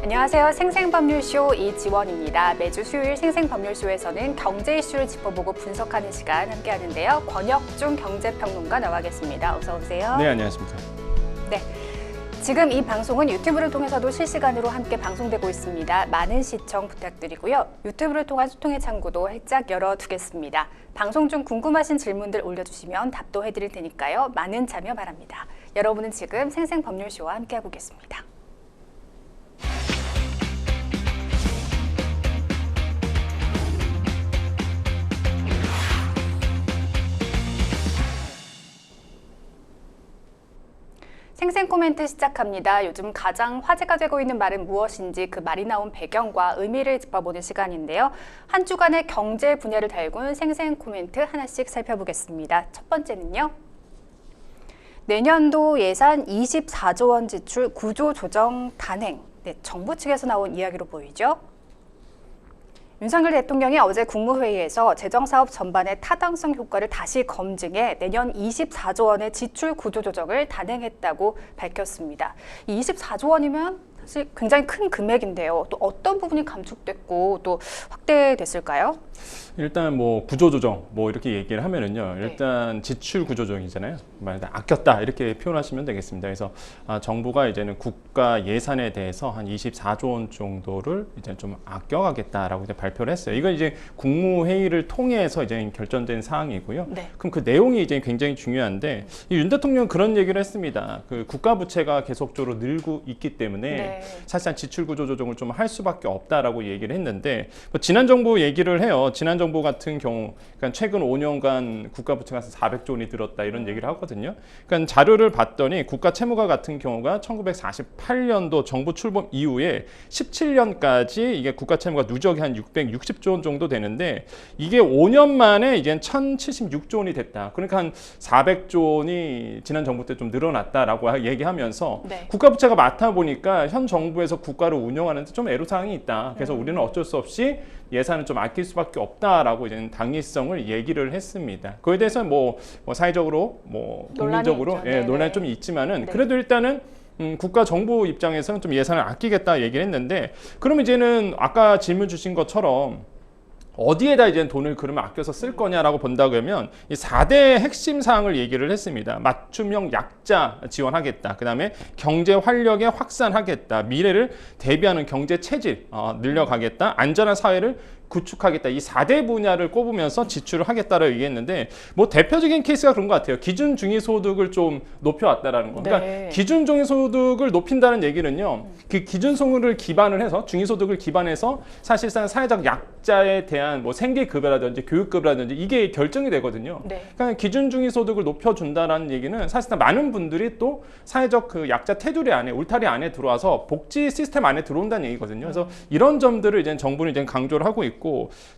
안녕하세요. 생생법률쇼 이지원입니다. 매주 수요일 생생법률쇼에서는 경제 이슈를 짚어보고 분석하는 시간 함께 하는데요. 권혁중 경제평론가 나와 계십니다. 어서 오세요. 네, 안녕하십니까. 네, 지금 이 방송은 유튜브를 통해서도 실시간으로 함께 방송되고 있습니다. 많은 시청 부탁드리고요. 유튜브를 통한 소통의 창구도 활짝 열어두겠습니다. 방송 중 궁금하신 질문들 올려주시면 답도 해드릴 테니까요. 많은 참여 바랍니다. 여러분은 지금 생생법률쇼와 함께하고 계십니다. 생생 코멘트 시작합니다. 요즘 가장 화제가 되고 있는 말은 무엇인지 그 말이 나온 배경과 의미를 짚어보는 시간인데요. 한 주간의 경제 분야를 달군 생생 코멘트 하나씩 살펴보겠습니다. 첫 번째는요. 내년도 예산 24조 원 지출 구조 조정 단행. 네, 정부 측에서 나온 이야기로 보이죠. 윤석열 대통령이 어제 국무회의에서 재정사업 전반의 타당성 효과를 다시 검증해 내년 24조 원의 지출 구조조정을 단행했다고 밝혔습니다. 이 24조 원이면 사실 굉장히 큰 금액인데요. 또 어떤 부분이 감축됐고 또 확대됐을까요? 일단 뭐 구조조정 뭐 이렇게 얘기를 하면은요. 일단 지출 구조조정이잖아요. 말하자면 아꼈다 이렇게 표현하시면 되겠습니다. 그래서 정부가 이제는 국가 예산에 대해서 한 24조 원 정도를 이제 좀 아껴가겠다라고 이제 발표를 했어요. 이건 이제 국무회의를 통해서 이제 결정된 사항이고요. 네. 그럼 그 내용이 이제 굉장히 중요한데 윤 대통령은 그런 얘기를 했습니다. 그 국가 부채가 계속적으로 늘고 있기 때문에 사실상 지출 구조조정을 좀 할 수밖에 없다라고 얘기를 했는데 뭐 지난 정부 얘기를 해요. 지난 정부 같은 경우, 그러니까 최근 5년간 국가 부채가 400조 원이 늘었다 이런 얘기를 하거든요. 그러니까 자료를 봤더니 국가 채무가 같은 경우가 1948년도 정부 출범 이후에 17년까지 이게 국가 채무가 누적이 한 660조 원 정도 되는데 이게 5년 만에 이제 1076조 원이 됐다. 그러니까 한 400조 원이 지난 정부 때 좀 늘어났다라고 얘기하면서 국가 부채가 많다 보니까 현 정부에서 국가를 운영하는데 좀 애로사항이 있다. 그래서 우리는 어쩔 수 없이 예산을 좀 아낄 수밖에 없다라고 이제 당위성을 얘기를 했습니다. 그에 대해서 뭐 사회적으로 뭐 국민적으로 논란이 좀 있지만은 그래도 일단은 국가 정부 입장에서는 좀 예산을 아끼겠다 얘기를 했는데 그럼 이제는 아까 질문 주신 것처럼 어디에다 이제 돈을 그러면 아껴서 쓸 거냐라고 본다 그러면 이 4대 핵심 사항을 얘기를 했습니다. 맞춤형 약자 지원하겠다. 그다음에 경제 활력에 확산하겠다. 미래를 대비하는 경제 체질 늘려가겠다. 안전한 사회를 구축하겠다. 이 4대 분야를 꼽으면서 지출을 하겠다라고 얘기했는데 뭐 대표적인 케이스가 그런 것 같아요. 기준 중위소득을 좀 높여왔다라는 거. 그러니까 기준 중위소득을 높인다는 얘기는요. 그 기준 소득을 기반을 해서 중위소득을 기반해서 사실상 사회적 약자에 대한 뭐 생계급여라든지 교육급여라든지 이게 결정이 되거든요. 그러니까 기준 중위소득을 높여준다라는 얘기는 사실상 많은 분들이 또 사회적 그 약자 테두리 안에 울타리 안에 들어와서 복지 시스템 안에 들어온다는 얘기거든요. 그래서 이런 점들을 이제 정부는 이제 강조를 하고 있고.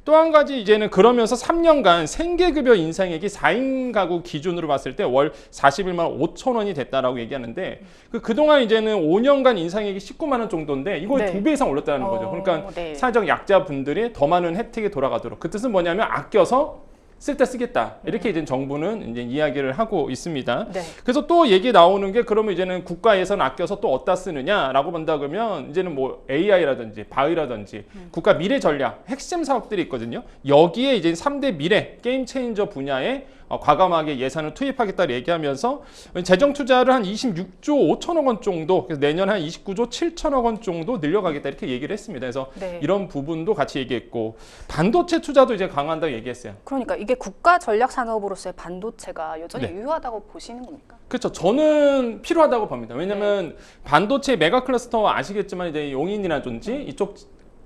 또 한 가지 이제는 그러면서 3년간 생계급여 인상액이 4인 가구 기준으로 봤을 때 월 41만 5천 원이 됐다라고 얘기하는데 그동안 이제는 5년간 인상액이 19만 원 정도인데 이걸 2배 이상 올렸다는 거죠. 그러니까 사회적 약자분들이 더 많은 혜택이 돌아가도록 그 뜻은 뭐냐면 아껴서 쓸 때 쓰겠다. 이렇게 이제 정부는 이제 이야기를 하고 있습니다. 그래서 또 얘기 나오는 게 그러면 이제는 국가 예산 아껴서 또 어디다 쓰느냐라고 본다 그러면 이제는 뭐 AI라든지 바이라든지 국가 미래 전략 핵심 사업들이 있거든요. 여기에 이제 3대 미래 게임 체인저 분야에 과감하게 예산을 투입하겠다를 얘기하면서 재정 투자를 한 26조 5천억 원 정도, 그래서 내년 한 29조 7천억 원 정도 늘려가겠다 이렇게 얘기를 했습니다. 그래서 이런 부분도 같이 얘기했고 반도체 투자도 이제 강화한다고 얘기했어요. 그러니까 이게 국가 전략 산업으로서의 반도체가 여전히 유효하다고 보시는 겁니까? 그렇죠. 저는 필요하다고 봅니다. 왜냐하면 반도체 메가 클러스터 아시겠지만 이제 용인이라든지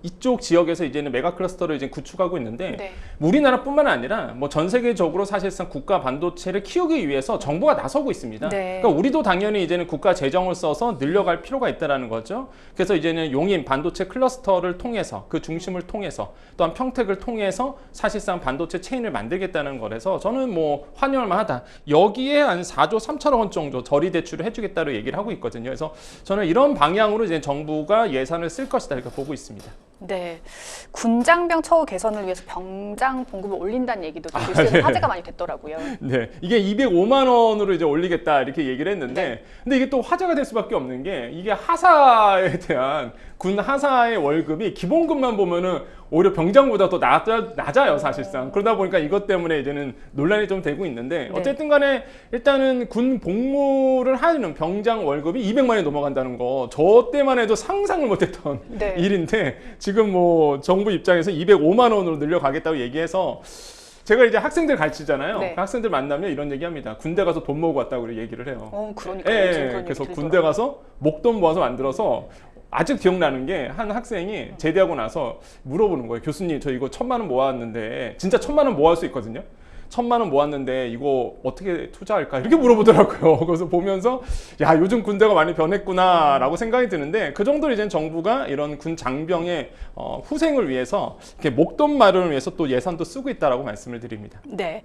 이쪽 지역에서 이제는 메가 클러스터를 이제 구축하고 있는데 우리나라뿐만 아니라 뭐 전 세계적으로 사실상 국가 반도체를 키우기 위해서 정부가 나서고 있습니다. 그러니까 우리도 당연히 이제는 국가 재정을 써서 늘려갈 필요가 있다라는 거죠. 그래서 이제는 용인 반도체 클러스터를 통해서 그 중심을 통해서 또한 평택을 통해서 사실상 반도체 체인을 만들겠다는 거라서 저는 뭐 환영할 만하다. 여기에 한 4조 3천억 원 정도 저리 대출을 해주겠다고 얘기를 하고 있거든요. 그래서 저는 이런 방향으로 이제 정부가 예산을 쓸 것이다 이렇게 보고 있습니다. 네, 군장병 처우 개선을 위해서 병장 봉급을 올린다는 얘기도 뉴스에서 화제가 많이 됐더라고요. 네, 이게 205만 원으로 이제 올리겠다 이렇게 얘기를 했는데, 네. 근데 이게 또 화제가 될 수밖에 없는 게 이게 하사에 대한 군 하사의 월급이 기본급만 보면은 오히려 병장보다 더 낮아요 사실상. 그러다 보니까 이것 때문에 이제는 논란이 좀 되고 있는데, 어쨌든 간에 일단은 군 복무를 하는 병장 월급이 200만 원이 넘어간다는 거, 저 때만 해도 상상을 못했던 네. 일인데, 지금 뭐 정부 입장에서 205만 원으로 늘려가겠다고 얘기해서, 제가 이제 학생들 가르치잖아요. 네. 학생들 만나면 이런 얘기합니다. 군대 가서 돈 모으고 왔다고 얘기를 해요. 그러니까요. 예, 지금 그런 그래서 얘기 군대 들더라고요. 가서 목돈 모아서 만들어서, 아직 기억나는 게 한 학생이 제대하고 나서 물어보는 거예요. 교수님, 저 이거 1,000만 원 모았는데, 진짜 1,000만 원 모을 수 있거든요. 1,000만 원 모았는데 이거 어떻게 투자할까? 이렇게 물어보더라고요. 그래서 보면서 야, 요즘 군대가 많이 변했구나라고 생각이 드는데, 그 정도로 이제 정부가 이런 군 장병의 후생을 위해서 이렇게 목돈 마련을 위해서 또 예산도 쓰고 있다라고 말씀을 드립니다. 네.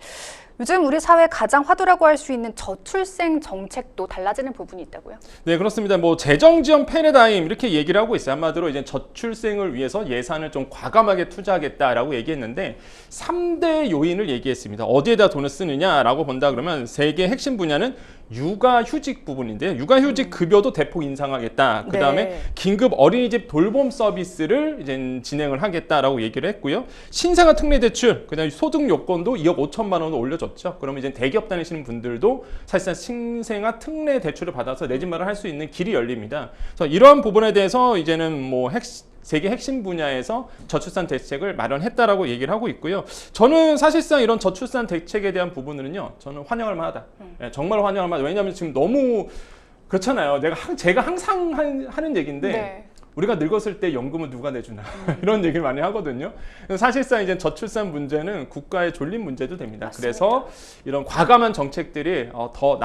요즘 우리 사회 가장 화두라고 할 수 있는 저출생 정책도 달라지는 부분이 있다고요? 네, 그렇습니다. 뭐 재정 지원 패러다임 이렇게 얘기를 하고 있어요. 한마디로 이제 저출생을 위해서 예산을 좀 과감하게 투자하겠다라고 얘기했는데, 3대 요인을 얘기했습니다. 어디에다 돈을 쓰느냐라고 본다 그러면 세계 핵심 분야는 육아휴직 부분인데요. 육아휴직 급여도 대폭 인상하겠다. 그 다음에 네. 긴급 어린이집 돌봄 서비스를 이제 진행을 하겠다라고 얘기를 했고요. 신생아 특례 대출, 그다음에 소득 요건도 2억 5천만 원을 올려줬죠. 그러면 이제 대기업 다니시는 분들도 사실상 신생아 특례 대출을 받아서 내 집 마련을 할 수 있는 길이 열립니다. 그래서 이러한 부분에 대해서 이제는 뭐 세계 핵심 분야에서 저출산 대책을 마련했다라고 얘기를 하고 있고요. 저는 사실상 이런 저출산 대책에 대한 부분은요, 저는 환영할 만하다. 예, 정말 환영할 만하다. 왜냐하면 지금 너무 그렇잖아요. 제가 항상 하는 얘기인데, 네. 우리가 늙었을 때 연금은 누가 내주나 이런 얘기를 많이 하거든요. 사실상 이제 저출산 문제는 국가의 졸린 문제도 됩니다. 맞습니다. 그래서 이런 과감한 정책들이 더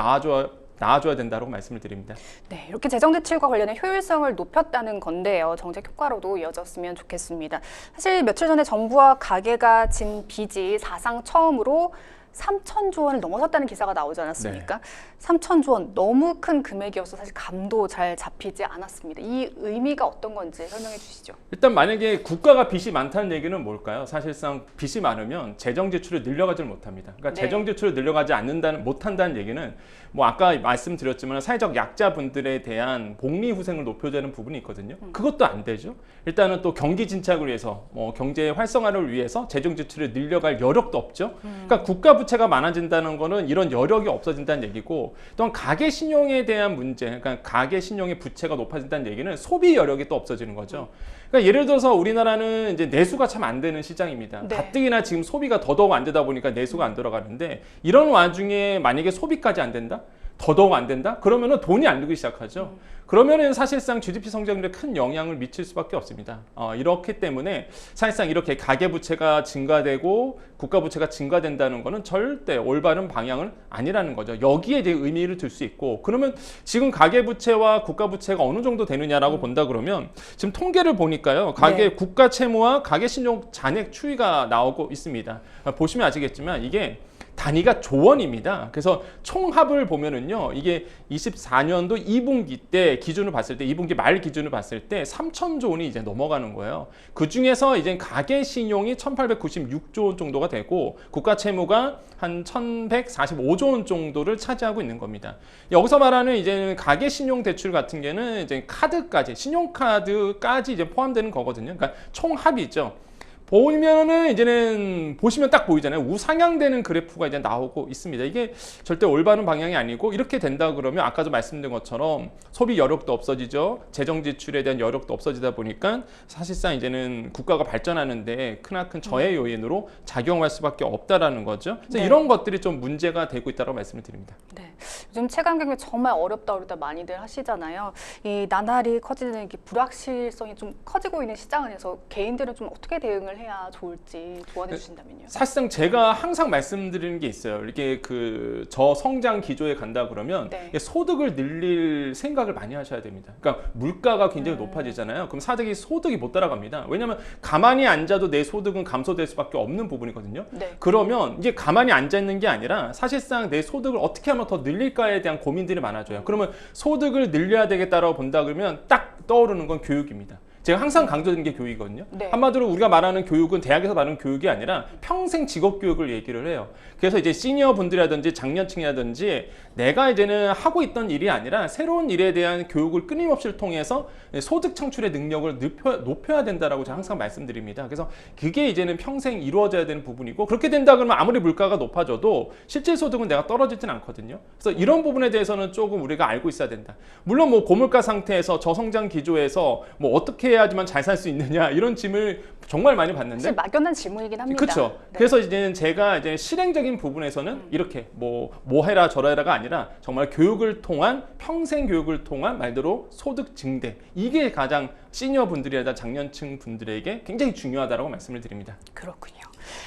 나아져야 된다고 말씀을 드립니다. 네, 이렇게 재정 대출과 관련해 효율성을 높였다는 건데요. 정책 효과로도 이어졌으면 좋겠습니다. 사실 며칠 전에 정부와 가계가 진 빚이 사상 처음으로 3천조 원을 넘어섰다는 기사가 나오지 않았습니까? 3천조 원, 너무 큰 금액이어서 사실 감도 잘 잡히지 않았습니다. 이 의미가 어떤 건지 설명해 주시죠. 일단 만약에 국가가 빚이 많다는 얘기는 뭘까요? 사실상 빚이 많으면 재정 지출을 늘려가지를 못합니다. 그러니까 네. 재정 지출을 늘려가지 못한다는 얘기는 뭐 아까 말씀드렸지만 사회적 약자분들에 대한 복리 후생을 높여주는 부분이 있거든요. 그것도 안 되죠. 일단은 또 경기 진착을 위해서, 경제 활성화를 위해서 재정 지출을 늘려갈 여력도 없죠. 그러니까 국가 부채가 많아진다는 거는 이런 여력이 없어진다는 얘기고, 또한 가계 신용에 대한 문제, 그러니까 가계 신용의 부채가 높아진다는 얘기는 소비 여력이 또 없어지는 거죠. 그러니까 예를 들어서 우리나라는 이제 내수가 참 안 되는 시장입니다. 네. 가뜩이나 지금 소비가 더더욱 안 되다 보니까 내수가 안 들어가는데, 이런 와중에 만약에 소비까지 안 된다? 더더욱 안 된다? 그러면은 돈이 안 들기 시작하죠. 그러면은 사실상 GDP 성장률에 큰 영향을 미칠 수밖에 없습니다. 이렇기 때문에 사실상 이렇게 가계 부채가 증가되고 국가 부채가 증가된다는 것은 절대 올바른 방향은 아니라는 거죠. 여기에 이제 의미를 둘 수 있고, 그러면 지금 가계 부채와 국가 부채가 어느 정도 되느냐라고 본다 그러면, 지금 통계를 보니까요, 가계 네. 국가 채무와 가계 신용 잔액 추이가 나오고 있습니다. 보시면 아시겠지만 이게 단위가 조원입니다. 그래서 총합을 보면은요, 이게 24년도 2분기 때 기준을 봤을 때, 2분기 말 기준을 봤을 때 3천조 원이 이제 넘어가는 거예요. 그 중에서 이제 가계 신용이 1,896조 원 정도가 되고, 국가 채무가 한 1,145조 원 정도를 차지하고 있는 겁니다. 여기서 말하는 이제 가계 신용 대출 같은 경우는 이제 카드까지, 신용카드까지 이제 포함되는 거거든요. 그러니까 총합이죠. 보면은 이제는 보시면 딱 보이잖아요. 우상향되는 그래프가 이제 나오고 있습니다. 이게 절대 올바른 방향이 아니고, 이렇게 된다 그러면 아까도 말씀드린 것처럼 소비 여력도 없어지죠. 재정 지출에 대한 여력도 없어지다 보니까 사실상 이제는 국가가 발전하는데 크나큰 저해 요인으로 작용할 수밖에 없다라는 거죠. 그래서 네. 이런 것들이 좀 문제가 되고 있다고 말씀을 드립니다. 네, 요즘 체감 경기 정말 어렵다 많이들 하시잖아요. 이 나날이 커지는 이게 불확실성이 좀 커지고 있는 시장 안에서 개인들은 좀 어떻게 대응을 해야 좋을지 조언해 주신다면요. 사실상 제가 항상 말씀드리는 게 있어요. 이렇게 그 저성장 기조에 간다 그러면 네. 소득을 늘릴 생각을 많이 하셔야 됩니다. 그러니까 물가가 굉장히 높아지잖아요. 그럼 소득이 못 따라갑니다. 왜냐하면 가만히 앉아도 내 소득은 감소될 수밖에 없는 부분이거든요. 네. 그러면 이게 가만히 앉아 있는 게 아니라 사실상 내 소득을 어떻게 하면 더 늘릴까에 대한 고민들이 많아져요. 그러면 소득을 늘려야 되겠다라고 본다 그러면 딱 떠오르는 건 교육입니다. 제가 항상 강조드리는 게 교육이거든요. 네. 한마디로 우리가 말하는 교육은 대학에서 말하는 교육이 아니라 평생 직업 교육을 얘기를 해요. 그래서 이제 시니어 분들이라든지 장년층이라든지 내가 이제는 하고 있던 일이 아니라 새로운 일에 대한 교육을 끊임없이 통해서 소득 창출의 능력을 높여야 된다라고 제가 항상 말씀드립니다. 그래서 그게 이제는 평생 이루어져야 되는 부분이고, 그렇게 된다 그러면 아무리 물가가 높아져도 실질 소득은 내가 떨어지진 않거든요. 그래서 이런 부분에 대해서는 조금 우리가 알고 있어야 된다. 물론 뭐 고물가 상태에서 저성장 기조에서 뭐 어떻게 해야지만 잘 살 수 있느냐 이런 질문을 정말 많이 받는데, 사실 막연한 질문이긴 합니다. 그렇죠. 네. 그래서 이제는 제가 이제 실행적인 부분에서는 이렇게 뭐 해라 저래라가 아니라 정말 교육을 통한, 평생 교육을 통한 말대로 소득 증대, 이게 가장 시니어 분들이나 장년층 분들에게 굉장히 중요하다고 말씀을 드립니다. 그렇군요.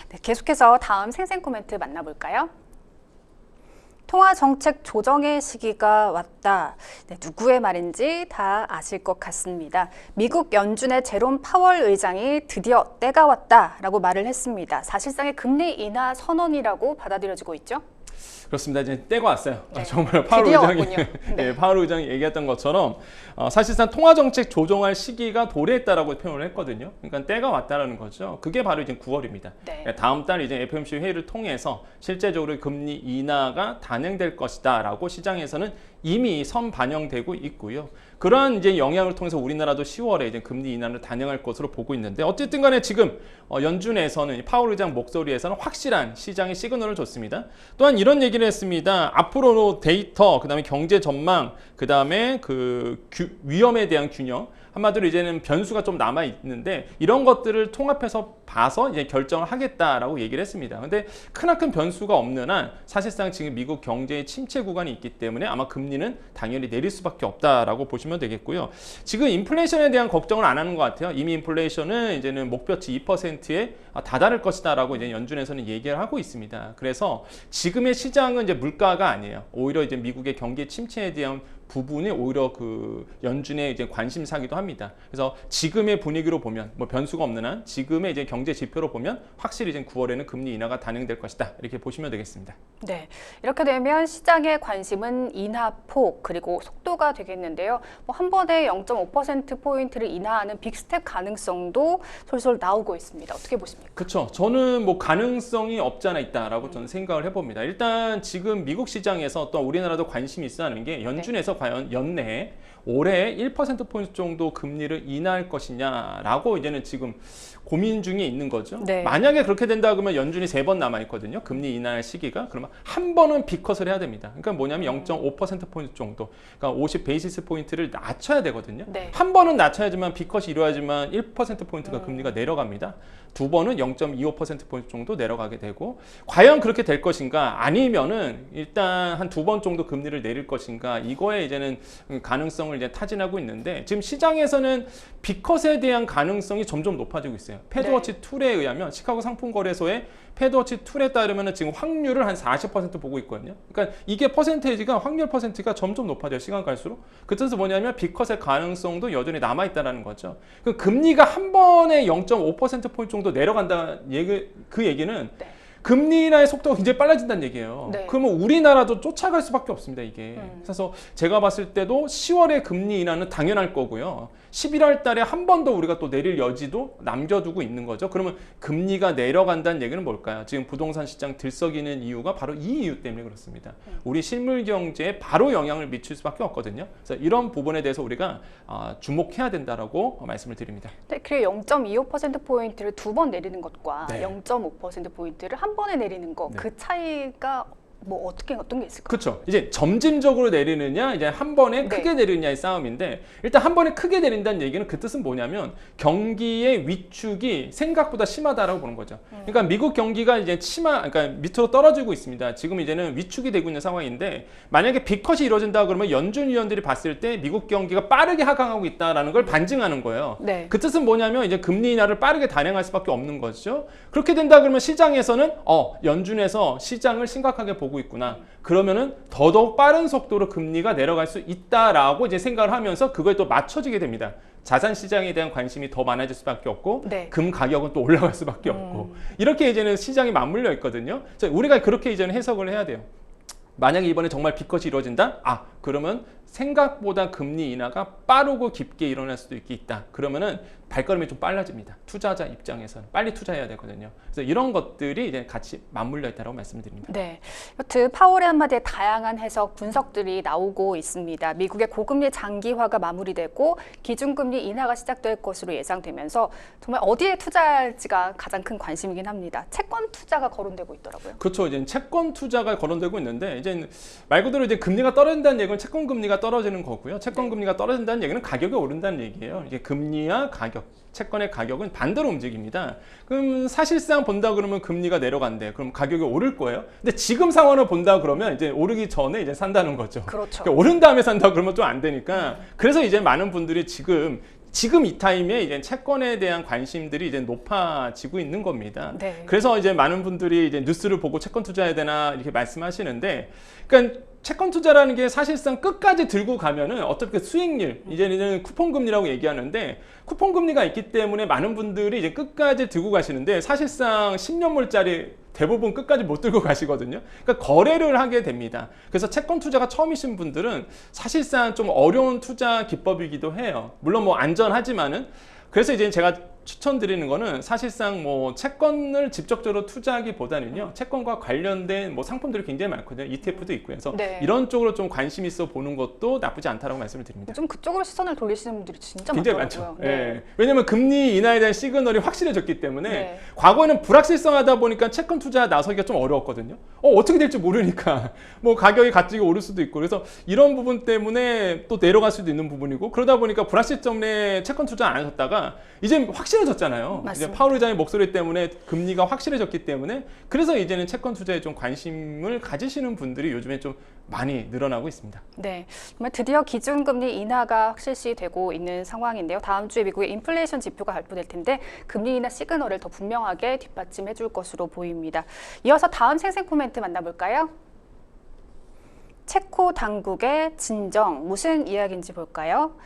네, 계속해서 다음 생생 코멘트 만나볼까요? 통화정책 조정의 시기가 왔다. 네, 누구의 말인지 다 아실 것 같습니다. 미국 연준의 제롬 파월 의장이 드디어 때가 왔다라고 말을 했습니다. 사실상의 금리 인하 선언이라고 받아들여지고 있죠. 그렇습니다. 이제 때가 왔어요. 네. 정말 파월 드디어 의장이 왔군요. 네. 파월 의장이 얘기했던 것처럼 사실상 통화 정책 조정할 시기가 도래했다라고 표현을 했거든요. 그러니까 때가 왔다라는 거죠. 그게 바로 이제 9월입니다. 네. 다음 달 이제 FOMC 회의를 통해서 실제적으로 금리 인하가 단행될 것이다라고 시장에서는 이미 선반영되고 있고요. 그러한 이제 영향을 통해서 우리나라도 10월에 이제 금리 인하를 단행할 것으로 보고 있는데, 어쨌든 간에 지금 연준에서는 파월 의장 목소리에서는 확실한 시장의 시그널을 줬습니다. 또한 이런 얘기를 했습니다. 앞으로 데이터, 그다음에 경제 전망, 그다음에 그 위험에 대한 균형, 한마디로 이제는 변수가 좀 남아 있는데 이런 것들을 통합해서 봐서 이제 결정을 하겠다라고 얘기를 했습니다. 근데 크나큰 변수가 없는 한 사실상 지금 미국 경제의 침체 구간이 있기 때문에 아마 금리는 당연히 내릴 수밖에 없다라고 보시면 되겠고요. 지금 인플레이션에 대한 걱정을 안 하는 것 같아요. 이미 인플레이션은 이제는 목표치 2%에 다다를 것이다라고 이제 연준에서는 얘기를 하고 있습니다. 그래서 지금의 시장은 이제 물가가 아니에요. 오히려 이제 미국의 경기 침체에 대한 부분이 오히려 그 연준의 이제 관심사기도 합니다. 그래서 지금의 분위기로 보면 뭐 변수가 없는 한 지금의 이제 경제 지표로 보면 확실히 이제 9월에는 금리 인하가 단행될 것이다, 이렇게 보시면 되겠습니다. 네, 이렇게 되면 시장의 관심은 인하폭 그리고 속도가 되겠는데요. 뭐 한 번에 0.5% 포인트를 인하하는 빅스텝 가능성도 솔솔 나오고 있습니다. 어떻게 보십니까? 그렇죠. 저는 뭐 가능성이 없지 않아 있다라고 저는 생각을 해봅니다. 일단 지금 미국 시장에서 또 우리나라도 관심이 있어 하는 게 연준에서 과연 연내에 올해 1%포인트 정도 금리를 인하할 것이냐라고 이제는 지금 고민 중에 있는 거죠. 네. 만약에 그렇게 된다 그러면 연준이 3번 남아있거든요. 금리 인하할 시기가. 그러면 한 번은 빅컷을 해야 됩니다. 그러니까 뭐냐면 0.5%포인트 정도, 그러니까 50 베이시스 포인트를 낮춰야 되거든요. 네. 한 번은 낮춰야지만 빅컷이 이루어야지만 1%포인트가 금리가 내려갑니다. 두 번은 0.25%포인트 정도 내려가게 되고, 과연 그렇게 될 것인가, 아니면은 일단 한 2번 정도 금리를 내릴 것인가, 이거에 이제는 가능성을 이제 타진하고 있는데, 지금 시장에서는 빅컷에 대한 가능성이 점점 높아지고 있어요. 패드워치 툴에 의하면 시카고 상품거래소의 패드워치 툴에 따르면 지금 확률을 한 40% 보고 있거든요. 그러니까 이게 퍼센테이지가, 확률 퍼센트가 점점 높아져요, 시간 갈수록. 그 뜻은 뭐냐면 빅컷의 가능성도 여전히 남아있다는 거죠. 그 금리가 한 번에 0.5%포인트 정도 내려간다는 얘기, 그 얘기는 금리 인하의 속도가 굉장히 빨라진다는 얘기예요. 네. 그러면 우리나라도 쫓아갈 수밖에 없습니다, 이게. 그래서 제가 봤을 때도 10월에 금리 인하는 당연할 거고요. 11월 달에 한 번 더 우리가 또 내릴 여지도 남겨두고 있는 거죠. 그러면 금리가 내려간다는 얘기는 뭘까요? 지금 부동산 시장 들썩이는 이유가 바로 이 이유 때문에 그렇습니다. 우리 실물 경제에 바로 영향을 미칠 수밖에 없거든요. 그래서 이런 부분에 대해서 우리가 주목해야 된다라고 말씀을 드립니다. 네, 그리고 0.25%포인트를 2번 내리는 것과 네. 0.5%포인트를 한 번에 내리는 것, 네. 그 차이가 뭐 어떤 게 있을까요? 그렇죠. 이제 점진적으로 내리느냐, 이제 한 번에 크게 내리느냐의 싸움인데, 일단 한 번에 크게 내린다는 얘기는 그 뜻은 뭐냐면 경기의 위축이 생각보다 심하다라고 보는 거죠. 그러니까 미국 경기가 이제 그러니까 밑으로 떨어지고 있습니다. 지금 이제는 위축이 되고 있는 상황인데, 만약에 빅컷이 이루어진다 그러면 연준 위원들이 봤을 때 미국 경기가 빠르게 하강하고 있다라는 걸 반증하는 거예요. 네. 그 뜻은 뭐냐면 이제 금리 인하를 빠르게 단행할 수밖에 없는 거죠. 그렇게 된다 그러면 시장에서는 연준에서 시장을 심각하게 보고 있구나. 그러면은 더더욱 빠른 속도로 금리가 내려갈 수 있다라고 이제 생각을 하면서 그거에 또 맞춰지게 됩니다. 자산 시장에 대한 관심이 더 많아질 수밖에 없고, 네. 금 가격은 또 올라갈 수밖에 없고, 이렇게 이제는 시장이 맞물려 있거든요. 그래서 우리가 그렇게 이제는 해석을 해야 돼요. 만약에 이번에 정말 빅컷이 이루어진다? 그러면 생각보다 금리 인하가 빠르고 깊게 일어날 수도 있다. 그러면은 발걸음이 좀 빨라집니다. 투자자 입장에서는 빨리 투자해야 되거든요. 그래서 이런 것들이 이제 같이 맞물려 있다고 말씀드립니다. 네, 여튼 파월의 한마디에 다양한 해석, 분석들이 나오고 있습니다. 미국의 고금리 장기화가 마무리되고 기준금리 인하가 시작될 것으로 예상되면서 정말 어디에 투자할지가 가장 큰 관심이긴 합니다. 채권 투자가 거론되고 있더라고요. 그렇죠. 이제 채권 투자가 거론되고 있는데 이제 말 그대로 이제 금리가 떨어진다는 얘기는 채권 금리가 떨어지는 거고요. 채권 금리가 떨어진다는 얘기는 가격이 오른다는 얘기예요. 이게 금리와 가격, 채권의 가격은 반대로 움직입니다. 그럼 사실상 본다 그러면 금리가 내려간대. 그럼 가격이 오를 거예요. 근데 지금 상황을 본다 그러면 이제 오르기 전에 이제 산다는 거죠. 그렇죠. 그러니까 오른 다음에 산다 그러면 좀 안 되니까. 그래서 이제 많은 분들이 지금 이 타임에 이제 채권에 대한 관심들이 이제 높아지고 있는 겁니다. 네. 그래서 이제 많은 분들이 이제 뉴스를 보고 채권 투자해야 되나 이렇게 말씀하시는데, 그러니까 채권 투자라는 게 사실상 끝까지 들고 가면은 어차피 수익률, 이제는 쿠폰 금리라고 얘기하는데, 쿠폰 금리가 있기 때문에 많은 분들이 이제 끝까지 들고 가시는데, 사실상 10년물짜리 대부분 끝까지 못 들고 가시거든요. 그러니까 거래를 하게 됩니다. 그래서 채권 투자가 처음이신 분들은 사실상 좀 어려운 투자 기법이기도 해요. 물론 뭐 안전하지만은. 그래서 이제 제가 추천드리는 거는 사실상 뭐 채권을 직접적으로 투자하기보다는요, 채권과 관련된 뭐 상품들이 굉장히 많거든요. ETF도 있고요. 그래서 네. 이런 쪽으로 좀 관심 있어 보는 것도 나쁘지 않다라고 말씀을 드립니다. 좀 그쪽으로 시선을 돌리시는 분들이 진짜 굉장히 많더라고요. 많죠. 네. 왜냐하면 금리 인하에 대한 시그널이 확실해졌기 때문에 네. 과거에는 불확실성하다 보니까 채권 투자 나서기가 좀 어려웠거든요. 어떻게 될지 모르니까 뭐 가격이 갑자기 오를 수도 있고, 그래서 이런 부분 때문에 또 내려갈 수도 있는 부분이고, 그러다 보니까 불확실성에 채권 투자 안 하셨다가 이제 확실해졌잖아요. 맞습니다. 이제 파월 의장의 목소리 때문에 금리가 확실해졌기 때문에, 그래서 이제는 채권 투자에 좀 관심을 가지시는 분들이 요즘에 좀 많이 늘어나고 있습니다. 네, 정말 드디어 기준금리 인하가 실시되고 있는 상황인데요. 다음 주에 미국의 인플레이션 지표가 발표될 텐데 금리 인하 시그널을 더 분명하게 뒷받침해 줄 것으로 보입니다. 이어서 다음 생생 코멘트 만나볼까요? 체코 당국의 진정, 무슨 이야기인지 볼까요?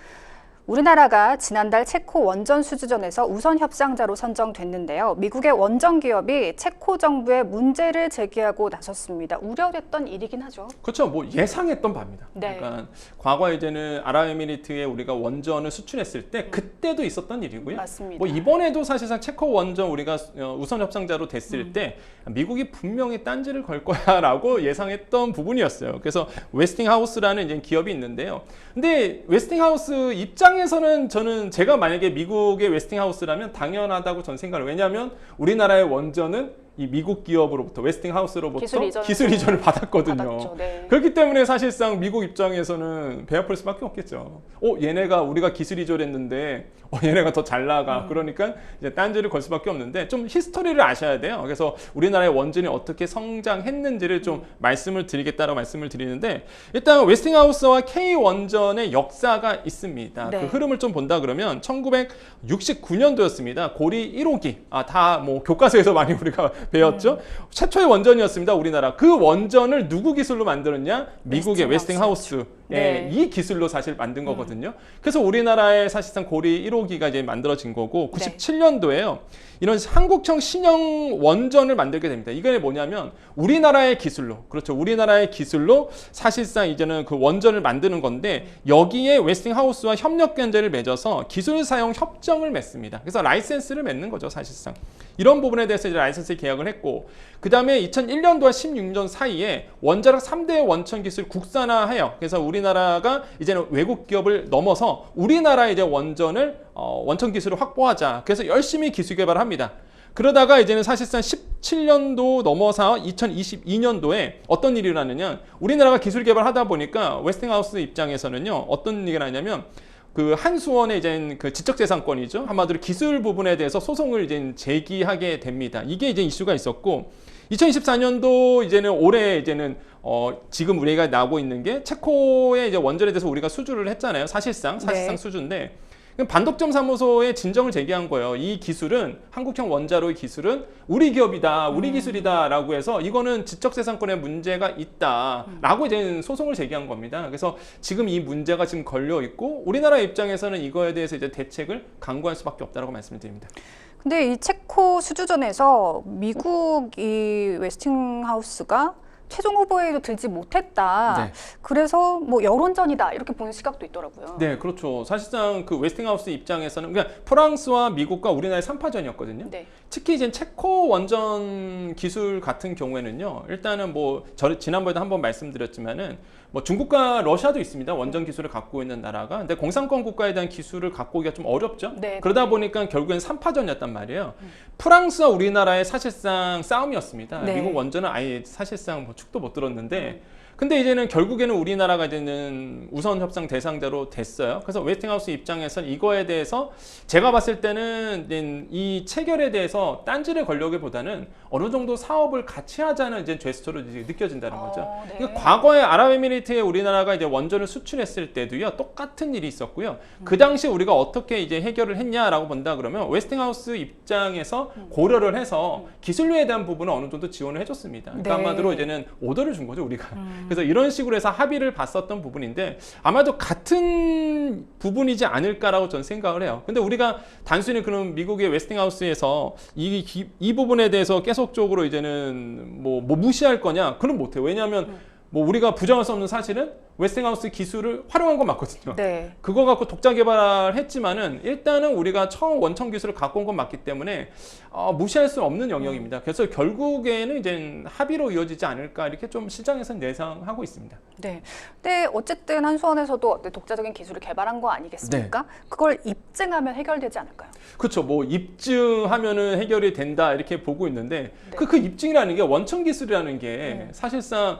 우리나라가 지난달 체코 원전 수주전에서 우선 협상자로 선정됐는데요. 미국의 원전 기업이 체코 정부에 문제를 제기하고 나섰습니다. 우려됐던 일이긴 하죠. 그렇죠. 뭐 예상했던 바입니다. 네. 그러니까 과거에 이제는 아랍에미리트에 우리가 원전을 수출했을 때 그때도 있었던 일이고요. 맞습니다. 뭐 이번에도 사실상 체코 원전 우리가 우선 협상자로 됐을 때 미국이 분명히 딴지를 걸 거야라고 예상했던 부분이었어요. 그래서 웨스팅하우스라는 이제 기업이 있는데요. 근데 웨스팅하우스 입장에서는 저는 제가 만약에 미국의 웨스팅하우스라면 당연하다고 전 생각을, 왜냐하면 우리나라의 원전은 이 미국 기업으로부터 웨스팅하우스로부터 기술 이전을 받았거든요. 네. 그렇기 때문에 사실상 미국 입장에서는 배 아플 수밖에 없겠죠. 얘네가 우리가 기술 이전했는데 얘네가 더 잘 나가. 그러니까 이제 딴지를 걸 수밖에 없는데, 좀 히스토리를 아셔야 돼요. 그래서 우리나라의 원전이 어떻게 성장했는지를 좀 말씀을 드리겠다라고 말씀을 드리는데, 일단 웨스팅하우스와 K 원전의 역사가 있습니다. 네. 그 흐름을 좀 본다 그러면 1969년도였습니다. 고리 1호기. 다 뭐 교과서에서 많이 우리가 배웠죠. 최초의 원전이었습니다. 우리나라. 그 원전을 누구 기술로 만들었냐? 미국의 웨스팅하우스. 네. 이 기술로 사실 만든 거거든요. 그래서 우리나라의 사실상 고리 1호기가 이제 만들어진 거고, 97년도에요. 이런 한국형 신형 원전을 만들게 됩니다. 이게 뭐냐면 우리나라의 기술로, 그렇죠. 우리나라의 기술로 사실상 이제는 그 원전을 만드는 건데, 여기에 웨스팅하우스와 협력 관계를 맺어서 기술 사용 협정을 맺습니다. 그래서 라이센스를 맺는 거죠, 사실상. 이런 부분에 대해서 이제 라이센스 계약을 했고, 그 다음에 2001년도와 16년 사이에 원자력 3대 원천 기술 국산화해요. 그래서 우리나라가 이제는 외국 기업을 넘어서 우리나라의 이제 원천 기술을 확보하자. 그래서 열심히 기술 개발을 합니다. 그러다가 이제는 사실상 17년도 넘어서 2022년도에 어떤 일이 일어나느냐, 우리나라가 기술 개발하다 보니까 웨스팅하우스 입장에서는요, 어떤 얘기가 나냐면, 그 한수원의 이제 그 지적재산권이죠. 한마디로 기술 부분에 대해서 소송을 이제 제기하게 됩니다. 이게 이제 이슈가 있었고, 2024년도 이제는 올해 이제는 지금 우리가 나오고 있는 게 체코의 이제 원전에 대해서 우리가 수주를 했잖아요. 사실상 네. 수주인데, 반독점 사무소에 진정을 제기한 거예요. 이 기술은, 한국형 원자로의 기술은 우리 기업이다, 우리 기술이다라고 해서 이거는 지적재산권에 문제가 있다라고 이제 소송을 제기한 겁니다. 그래서 지금 이 문제가 지금 걸려 있고, 우리나라 입장에서는 이거에 대해서 이제 대책을 강구할 수밖에 없다라고 말씀을 드립니다. 근데 이 체코 수주전에서 미국 이 웨스팅하우스가 최종 후보에도 들지 못했다. 네. 그래서 뭐 여론전이다 이렇게 보는 시각도 있더라고요. 네, 그렇죠. 사실상 그 웨스팅하우스 입장에서는 그냥 프랑스와 미국과 우리나라의 3파전이었거든요. 네. 특히 이제 체코 원전 기술 같은 경우에는요. 일단은 뭐 지난번에도 한번 말씀드렸지만은 뭐 중국과 러시아도 있습니다. 원전 기술을 갖고 있는 나라가. 근데 공산권 국가에 대한 기술을 갖고 오기가 좀 어렵죠. 네, 그러다 보니까 결국엔 3파전이었단 말이에요. 프랑스와 우리나라의 사실상 싸움이었습니다. 네. 미국 원전은 아예 사실상 뭐 축도 못 들었는데 근데 이제는 결국에는 우리나라가 되는 우선 협상 대상자로 됐어요. 그래서 웨스팅하우스 입장에서는 이거에 대해서 제가 봤을 때는 이 체결에 대해서 딴지를 걸려기보다는 어느 정도 사업을 같이 하자는 이제 제스처로 이제 느껴진다는 거죠. 네. 그러니까 과거에 아랍에미리트에 우리나라가 이제 원전을 수출했을 때도요 똑같은 일이 있었고요. 그 당시 우리가 어떻게 이제 해결을 했냐라고 본다 그러면 웨스팅하우스 입장에서 고려를 해서 기술료에 대한 부분은 어느 정도 지원을 해줬습니다. 그러니까 네. 한마디로 이제는 오더를 준 거죠 우리가. 그래서 이런 식으로 해서 합의를 봤었던 부분인데 아마도 같은 부분이지 않을까라고 저는 생각을 해요. 근데 우리가 단순히 그럼 미국의 웨스팅하우스에서 이 부분에 대해서 계속적으로 이제는 뭐 무시할 거냐? 그건 못해요. 왜냐하면 뭐 우리가 부정할 수 없는 사실은 웨스팅하우스 기술을 활용한 건 맞거든요. 네. 그거 갖고 독자 개발했지만은 일단은 우리가 처음 원천 기술을 갖고 온 건 맞기 때문에 무시할 수 없는 영역입니다. 그래서 결국에는 이제 합의로 이어지지 않을까 이렇게 좀 시장에서는 예상하고 있습니다. 네. 근데 어쨌든 한수원에서도 독자적인 기술을 개발한 거 아니겠습니까? 그걸 입증하면 해결되지 않을까요? 그렇죠. 뭐 입증하면은 해결이 된다 이렇게 보고 있는데 그 입증이라는 게 원천 기술이라는 게 사실상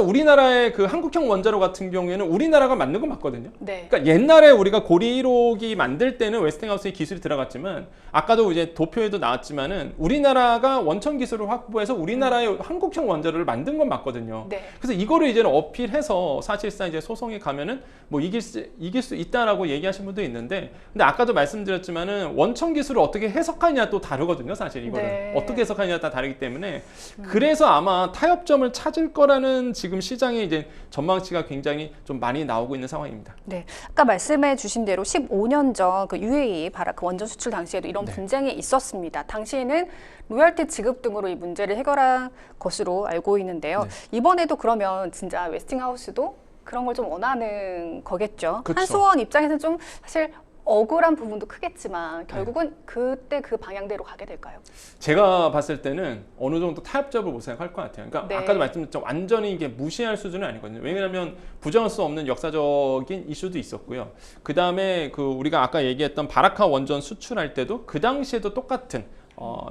우리나라의 그 한국형 원자로 같은 경우에는 우리나라가 만든 건 맞거든요. 네. 그러니까 옛날에 우리가 고리 1호기 만들 때는 웨스팅하우스의 기술이 들어갔지만 아까도 이제 도표에도 나왔지만은 우리나라가 원천 기술을 확보해서 우리나라의 한국형 원자로를 만든 건 맞거든요. 네. 그래서 이거를 이제는 어필해서 사실상 이제 소송에 가면은 뭐 이길 수 있다라고 얘기하신 분도 있는데 근데 아까도 말씀드렸지만은 원천 기술을 어떻게 해석하냐 또 다르거든요. 사실 이거는 네. 어떻게 해석하냐가 다 다르기 때문에 그래서 아마 타협점을 찾을 거라는 지금 시장의 이제 전망치가 굉장히 좀 많이 나오고 있는 상황입니다. 네, 아까 말씀해 주신 대로 15년 전 그 UAE 바라크 원전 수출 당시에도 이런 분쟁이 있었습니다. 당시에는 로열티 지급 등으로 이 문제를 해결한 것으로 알고 있는데요. 이번에도 그러면 진짜 웨스팅하우스도 그런 걸 좀 원하는 거겠죠. 그쵸. 한수원 입장에서는 좀 사실 억울한 부분도 크겠지만 결국은 그때 그 방향대로 가게 될까요? 제가 봤을 때는 어느 정도 타협점을 모색할 것 같아요. 그러니까 네. 아까도 말씀드렸죠. 완전히 이게 무시할 수준은 아니거든요. 왜냐하면 부정할 수 없는 역사적인 이슈도 있었고요. 그 다음에 그 우리가 아까 얘기했던 바라카 원전 수출할 때도 그 당시에도 똑같은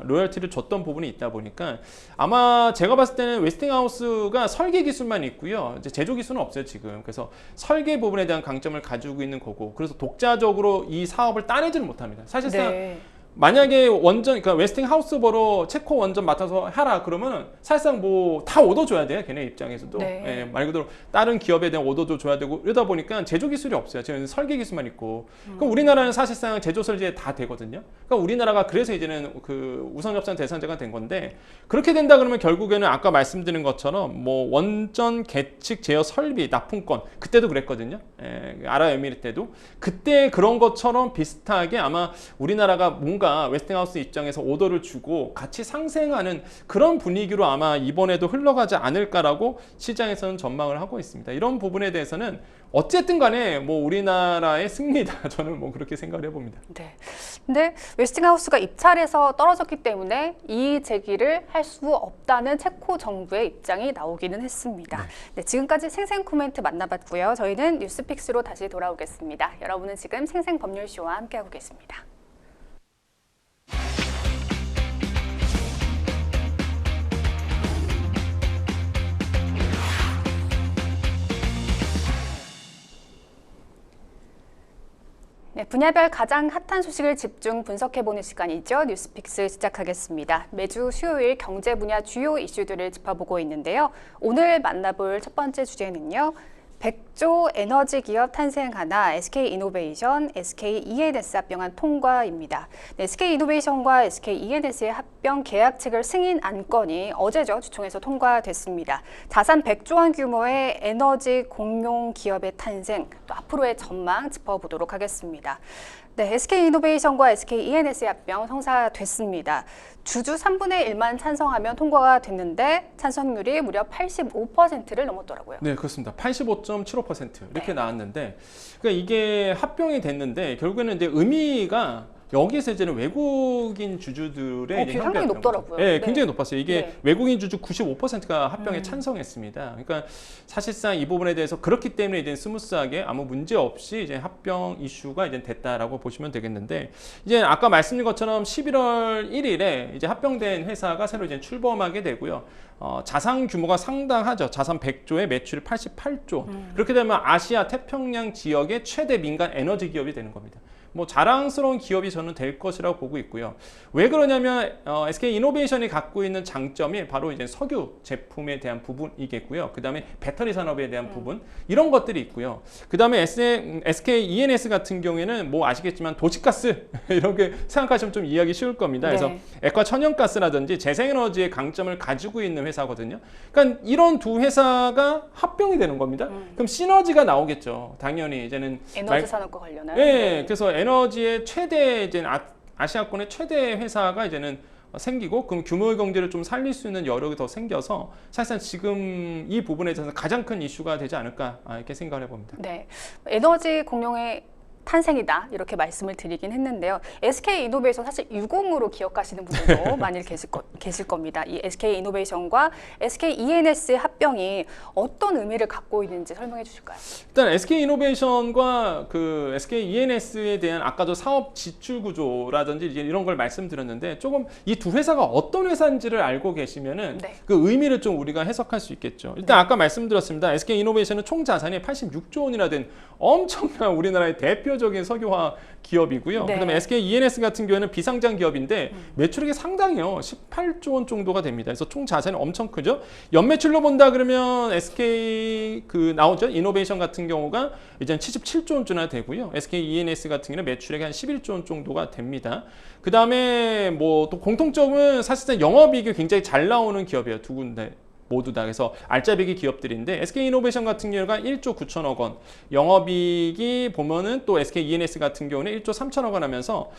로열티를 줬던 부분이 있다 보니까 아마 제가 봤을 때는 웨스팅하우스가 설계 기술만 있고요. 이제 제조 기술은 없어요 지금. 그래서 설계 부분에 대한 강점을 가지고 있는 거고 그래서 독자적으로 이 사업을 따내지는 못합니다. 사실상 네. 만약에 원전, 그러니까 웨스팅하우스 보러 체코 원전 맡아서 하라 그러면 사실상 뭐 다 오더 줘야 돼요. 걔네 입장에서도. 네. 예, 말 그대로 다른 기업에 대한 오더도 줘야 되고 이러다 보니까 제조 기술이 없어요. 지금 설계 기술만 있고. 그럼 우리나라는 사실상 제조 설계 다 되거든요. 그러니까 우리나라가 그래서 이제는 그 우선 협상 대상자가 된 건데 그렇게 된다 그러면 결국에는 아까 말씀드린 것처럼 뭐 원전 계측 제어 설비 납품권 그때도 그랬거든요. 예, 아랍에미리 때도 그때 그런 것처럼 비슷하게 아마 우리나라가 뭔가 웨스팅하우스 입장에서 오더를 주고 같이 상생하는 그런 분위기로 아마 이번에도 흘러가지 않을까라고 시장에서는 전망을 하고 있습니다. 이런 부분에 대해서는 어쨌든 간에 뭐 우리나라의 승리다. 저는 뭐 그렇게 생각을 해봅니다. 네. 근데 웨스팅하우스가 입찰에서 떨어졌기 때문에 이의 제기를 할 수 없다는 체코 정부의 입장이 나오기는 했습니다. 네, 지금까지 생생 코멘트 만나봤고요. 저희는 뉴스픽스로 다시 돌아오겠습니다. 여러분은 지금 생생법률쇼와 함께하고 계십니다. 네, 분야별 가장 핫한 소식을 집중 분석해보는 시간이죠. 뉴스픽스 시작하겠습니다. 매주 수요일 경제 분야 주요 이슈들을 짚어보고 있는데요. 오늘 만나볼 첫 번째 주제는요. 100조 에너지 기업 탄생 하나 SK이노베이션, SK-E&S 합병안 통과입니다. 네, SK이노베이션과 SK-E&S의 합병 계약책을 승인 안건이 어제죠. 주총에서 통과됐습니다. 자산 100조 원 규모의 에너지 공용 기업의 탄생, 또 앞으로의 전망 짚어보도록 하겠습니다. 네, SK이노베이션과 SKENS의 합병 성사됐습니다. 주주 3분의 1만 찬성하면 통과가 됐는데 찬성률이 무려 85%를 넘었더라고요. 네, 그렇습니다. 85.75% 이렇게 나왔는데, 그러니까 이게 합병이 됐는데 결국에는 이제 의미가 여기서 이제는 외국인 주주들의 이제 상당히 높더라고요. 네, 굉장히 높았어요. 이게 네. 외국인 주주 95%가 합병에 찬성했습니다. 그러니까 사실상 이 부분에 대해서 그렇기 때문에 이제 스무스하게 아무 문제 없이 이제 합병 이슈가 이제 됐다라고 보시면 되겠는데, 이제 아까 말씀드린 것처럼 11월 1일에 이제 합병된 회사가 새로 이제 출범하게 되고요. 자산 규모가 상당하죠. 자산 100조에 매출 88조. 그렇게 되면 아시아 태평양 지역의 최대 민간 에너지 기업이 되는 겁니다. 뭐 자랑스러운 기업이 저는 될 것이라고 보고 있고요. 왜 그러냐면 SK이노베이션이 갖고 있는 장점이 바로 이제 석유 제품에 대한 부분이겠고요. 그 다음에 배터리 산업에 대한 부분, 이런 것들이 있고요. 그 다음에 SKENS 같은 경우에는 뭐 아시겠지만 도시가스 이렇게 생각하시면 좀 이해하기 쉬울 겁니다. 그래서 네. 액화 천연가스라든지 재생에너지의 강점을 가지고 있는 회사거든요. 그러니까 이런 두 회사가 합병이 되는 겁니다. 그럼 시너지가 나오겠죠. 당연히 이제는 에너지 산업과 관련한. 네, 그래서 에너지의 최대 이제 아시아권의 최대 회사가 이제는 생기고, 그럼 규모 경제를 좀 살릴 수 있는 여력이 더 생겨서 사실상 지금 이 부분에 대해서 가장 큰 이슈가 되지 않을까 이렇게 생각을 해봅니다. 네, 에너지 공룡의 탄생이다 이렇게 말씀을 드리긴 했는데요. SK이노베이션 사실 유공으로 기억하시는 분들도 많이 계실 겁니다. 이 SK이노베이션과 SKENS의 합병이 어떤 의미를 갖고 있는지 설명해 주실까요? 일단 SK이노베이션과 그 SKENS에 대한 아까도 사업 지출 구조라든지 이제 이런 걸 말씀드렸는데, 조금 이 두 회사가 어떤 회사인지를 알고 계시면은 네. 그 의미를 좀 우리가 해석할 수 있겠죠. 일단 아까 말씀드렸습니다. SK이노베이션은 총 자산이 86조 원이나 된 엄청난 우리나라의 대표적인 석유화 기업이고요. 네. 그다음에 SKENS 같은 경우에는 비상장 기업인데 매출액이 상당해요. 18조 원 정도가 됩니다. 그래서 총 자산이 엄청 크죠. 연매출로 본다 그러면 SK 나오죠. 이노베이션 같은 경우가 이제 77조 원쯤이나 되고요. SKENS 같은 경우는 매출액이 한 11조 원 정도가 됩니다. 그다음에 뭐 또 공통점은 사실상 영업이익이 굉장히 잘 나오는 기업이에요. 두 군데 모두 다. 그래서 알짜배기 기업들인데, SK이노베이션 같은 경우가 1조 9천억 원, 영업이익이 보면은 또 SKENS 같은 경우는 1조 3천억 원 하면서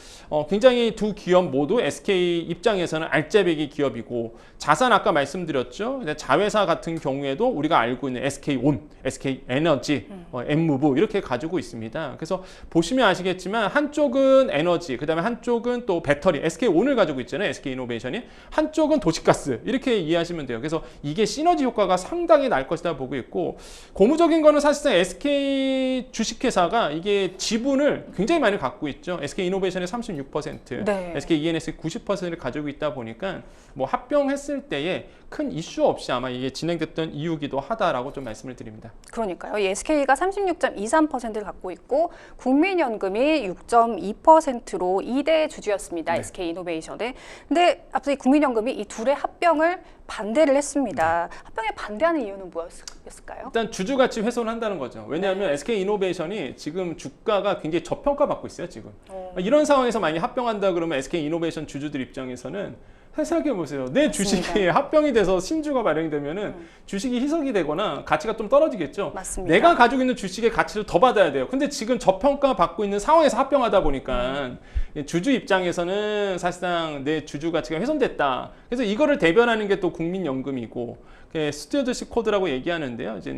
굉장히 두 기업 모두 SK 입장에서는 알짜배기 기업이고, 자산 아까 말씀드렸죠. 자회사 같은 경우에도 우리가 알고 있는 SK온, SK에너지, 엠무브 이렇게 가지고 있습니다. 그래서 보시면 아시겠지만 한쪽은 에너지, 그 다음에 한쪽은 또 배터리, SK온을 가지고 있잖아요. SK이노베이션이. 한쪽은 도시가스, 이렇게 이해하시면 돼요. 그래서 이게 시너지 효과가 상당히 날 것이다 보고 있고, 고무적인 거는 사실상 SK 주식회사가 이게 지분을 굉장히 많이 갖고 있죠. SK이노베이션의 36%, 네. SKENS의 90%를 가지고 있다 보니까 뭐 합병했을 때에 큰 이슈 없이 아마 이게 진행됐던 이유기도 하다라고 좀 말씀을 드립니다. 그러니까요. 이 SK가 36.23%를 갖고 있고 국민연금이 6.2%로 2대 주주였습니다. 네. SK이노베이션에. 근데 앞서 이 국민연금이 이 둘의 합병을 반대를 했습니다. 합병에 반대하는 이유는 무엇이었을까요? 일단 주주 가치 훼손을 한다는 거죠. 왜냐하면 SK이노베이션이 지금 주가가 굉장히 저평가받고 있어요, 지금. 이런 상황에서 만약 합병한다 그러면 SK이노베이션 주주들 입장에서는 생각해 보세요. 내 주식이 합병이 돼서 신주가 발행이 되면은 주식이 희석이 되거나 가치가 좀 떨어지겠죠. 맞습니다. 내가 가지고 있는 주식의 가치를 더 받아야 돼요. 근데 지금 저평가 받고 있는 상황에서 합병하다 보니까 주주 입장에서는 사실상 내 주주 가치가 훼손됐다. 그래서 이거를 대변하는 게 또 국민연금이고, 스튜어드십 코드라고 얘기하는데요. 이제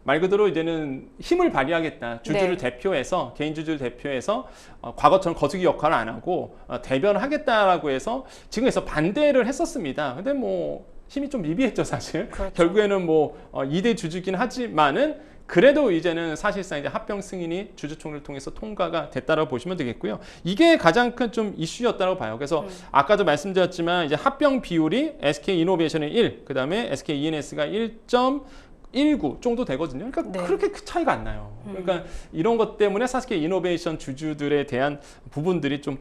말 그대로 이제는 힘을 발휘하겠다. 주주를 네. 대표해서, 개인 주주를 대표해서 과거처럼 거수기 역할을 안 하고 대변하겠다라고 해서 지금에서 반대를 했었습니다. 근데 뭐 힘이 좀 미비했죠, 사실. 그렇죠. 결국에는 뭐 2대 주주긴 하지만은 그래도 이제는 사실상 이제 합병 승인이 주주총회를 통해서 통과가 됐다라고 보시면 되겠고요. 이게 가장 큰 좀 이슈였다고 봐요. 그래서 아까도 말씀드렸지만 이제 합병 비율이 SK이노베이션이 1, 그 다음에 SKENS가 1.19 정도 되거든요. 그러니까 네. 그렇게 차이가 안 나요. 그러니까 이런 것 때문에 사실 이노베이션 주주들에 대한 부분들이 좀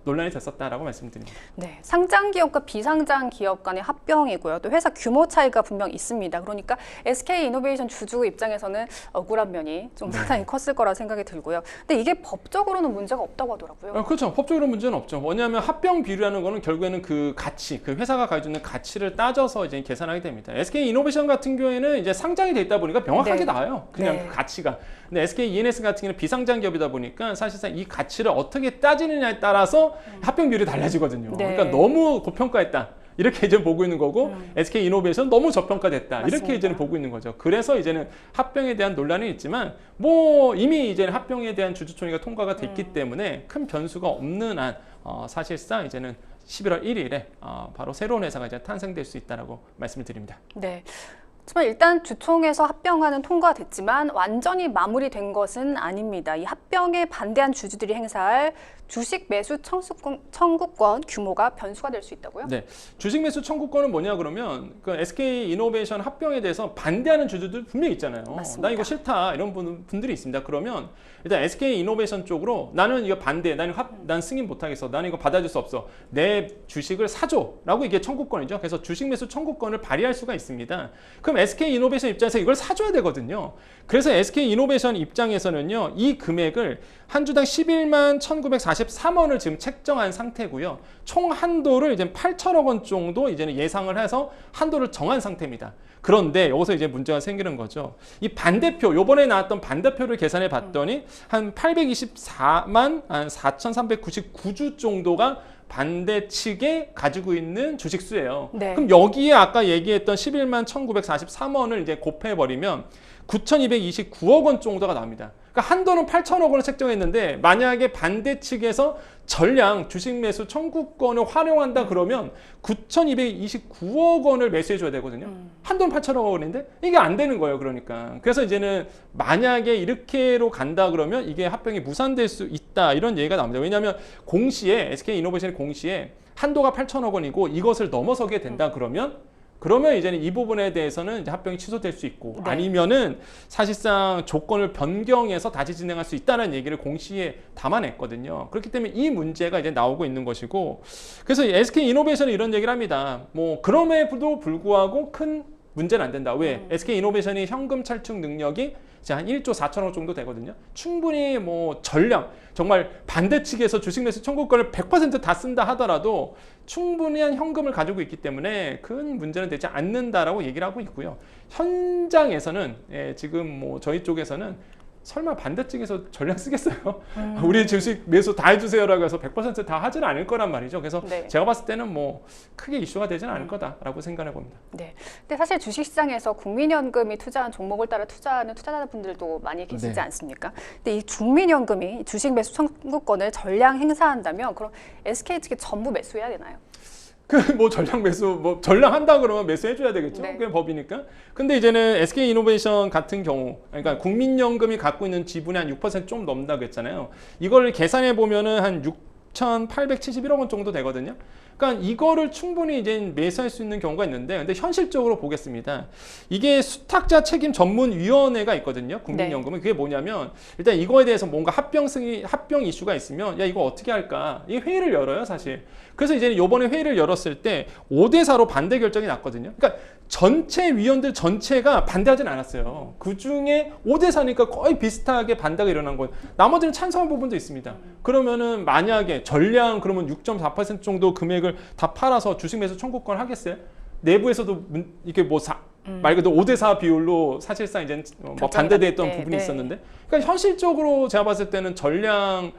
논란이 됐었다라고 말씀드립니다. 네, 상장 기업과 비상장 기업 간의 합병이고요. 또 회사 규모 차이가 분명 있습니다. 그러니까 SK이노베이션 주주 입장에서는 억울한 면이 좀 상당히 컸을 거라 생각이 들고요. 근데 이게 법적으로는 문제가 없다고 하더라고요. 그렇죠. 법적으로 문제는 없죠. 왜냐하면 합병 비율이라는 거는 결국에는 그 가치, 그 회사가 가지고 있는 가치를 따져서 이제 계산하게 됩니다. SK이노베이션 같은 경우에는 이제 상장이 돼 있다 보니까 명확하게 네. 나와요. 그냥 네. 그 가치가. 근데 SK E&S 같은 경우는 비상장 기업이다 보니까 사실상 이 가치를 어떻게 따지느냐에 따라서 합병 비율이 달라지거든요. 네. 그러니까 너무 고평가했다. 이렇게 이제 보고 있는 거고 SK 이노베이션 너무 저평가됐다. 맞습니다. 이렇게 이제는 보고 있는 거죠. 그래서 이제는 합병에 대한 논란이 있지만 뭐 이미 이제는 합병에 대한 주주총회가 통과가 됐기 때문에 큰 변수가 없는 한 사실상 이제는 11월 1일에 바로 새로운 회사가 이제 탄생될 수 있다라고 말씀을 드립니다. 네. 하지만 일단 주총에서 합병안은 통과됐지만 완전히 마무리된 것은 아닙니다. 이 합병에 반대한 주주들이 행사할 주식 매수 청구권 규모가 변수가 될 수 있다고요? 네, 주식 매수 청구권은 뭐냐 그러면 그 SK 이노베이션 합병에 대해서 반대하는 주주들 분명히 있잖아요. 맞습니다. 나 이거 싫다 이런 분들이 있습니다. 그러면 일단 SK 이노베이션 쪽으로 나는 이거 반대, 난 승인 못하겠어, 나는 이거 받아줄 수 없어, 내 주식을 사줘라고 이게 청구권이죠. 그래서 주식 매수 청구권을 발휘할 수가 있습니다. 그럼 SK 이노베이션 입장에서 이걸 사줘야 되거든요. 그래서 SK 이노베이션 입장에서는요, 이 금액을 한 주당 11만 1,943원을 지금 책정한 상태고요. 총 한도를 이제 8천억 원 정도 이제는 예상을 해서 한도를 정한 상태입니다. 그런데 여기서 이제 문제가 생기는 거죠. 이 반대표, 요번에 나왔던 반대표를 계산해 봤더니 한 824만 4,399주 정도가 반대 측에 가지고 있는 주식수예요. 네. 그럼 여기에 아까 얘기했던 11만 1,943원을 이제 곱해버리면 9,229억 원 정도가 나옵니다. 그러니까 한도는 8천억 원을 책정했는데 만약에 반대 측에서 전량 주식 매수 청구권을 활용한다 그러면 9,229억 원을 매수해 줘야 되거든요. 한도는 8천억 원인데 이게 안 되는 거예요. 그러니까. 그래서 이제는 만약에 이렇게로 간다 그러면 이게 합병이 무산될 수 있다 이런 얘기가 나옵니다. 왜냐하면 공시에 SK 이노베이션의 공시에 한도가 8천억 원이고 이것을 넘어서게 된다 그러면 이제는 이 부분에 대해서는 이제 합병이 취소될 수 있고 네. 아니면은 사실상 조건을 변경해서 다시 진행할 수 있다는 얘기를 공시에 담아냈거든요. 그렇기 때문에 이 문제가 이제 나오고 있는 것이고, 그래서 SK 이노베이션은 이런 얘기를 합니다. 뭐 그럼에도 불구하고 큰 문제는 안 된다. 왜? SK 이노베이션이 현금 탈축 능력이 이제 한 1조 4천억 정도 되거든요. 충분히 뭐 전량 정말 반대 측에서 주식 매수 청구권을 100% 다 쓴다 하더라도 충분한 현금을 가지고 있기 때문에 큰 문제는 되지 않는다라고 얘기를 하고 있고요. 현장에서는 지금 뭐 저희 쪽에서는 설마 반대 측에서 전량 쓰겠어요? 우리 주식 매수 다 해주세요라고 해서 100%다 하지는 않을 거란 말이죠. 그래서 네. 제가 봤을 때는 뭐 크게 이슈가 되지는 않을 거다라고 생각해 봅니다. 네. 근데 사실 주식시장에서 국민연금이 투자한 종목을 따라 투자하는 투자자분들도 많이 계시지 네. 않습니까? 근데 이 국민연금이 주식 매수 청구권을 전량 행사한다면 그럼 SK 측이 전부 매수해야 되나요? 그 뭐 전량 매수 뭐 전량 한다 그러면 매수해 줘야 되겠죠. 네. 그게 법이니까. 근데 이제는 SK 이노베이션 같은 경우, 그러니까 국민연금이 갖고 있는 지분이 한 6%좀 넘는다고 했잖아요. 이걸 계산해 보면은 한 6,871억 원 정도 되거든요. 그러니까 이거를 충분히 이제 매수할 수 있는 경우가 있는데, 근데 현실적으로 보겠습니다. 이게 수탁자 책임 전문위원회가 있거든요. 국민연금은. 그게 뭐냐면 일단 이거에 대해서 뭔가 합병 이슈가 있으면 야 이거 어떻게 할까? 이 회의를 열어요, 사실. 그래서 이제 이번에 회의를 열었을 때 5대4로 반대 결정이 났거든요. 그러니까 전체 위원들 전체가 반대하진 않았어요. 그 중에 5대4니까 거의 비슷하게 반대가 일어난 거예요. 나머지는 찬성한 부분도 있습니다. 그러면은 만약에 전량 그러면 6.4% 정도 금액을 다 팔아서 주식 매수 청구권 하겠어요? 내부에서도 이게 뭐 말 그대로 5대4 비율로 사실상 이제 뭐 반대됐던 네, 부분이 네. 있었는데, 그러니까 현실적으로 제가 봤을 때는 전량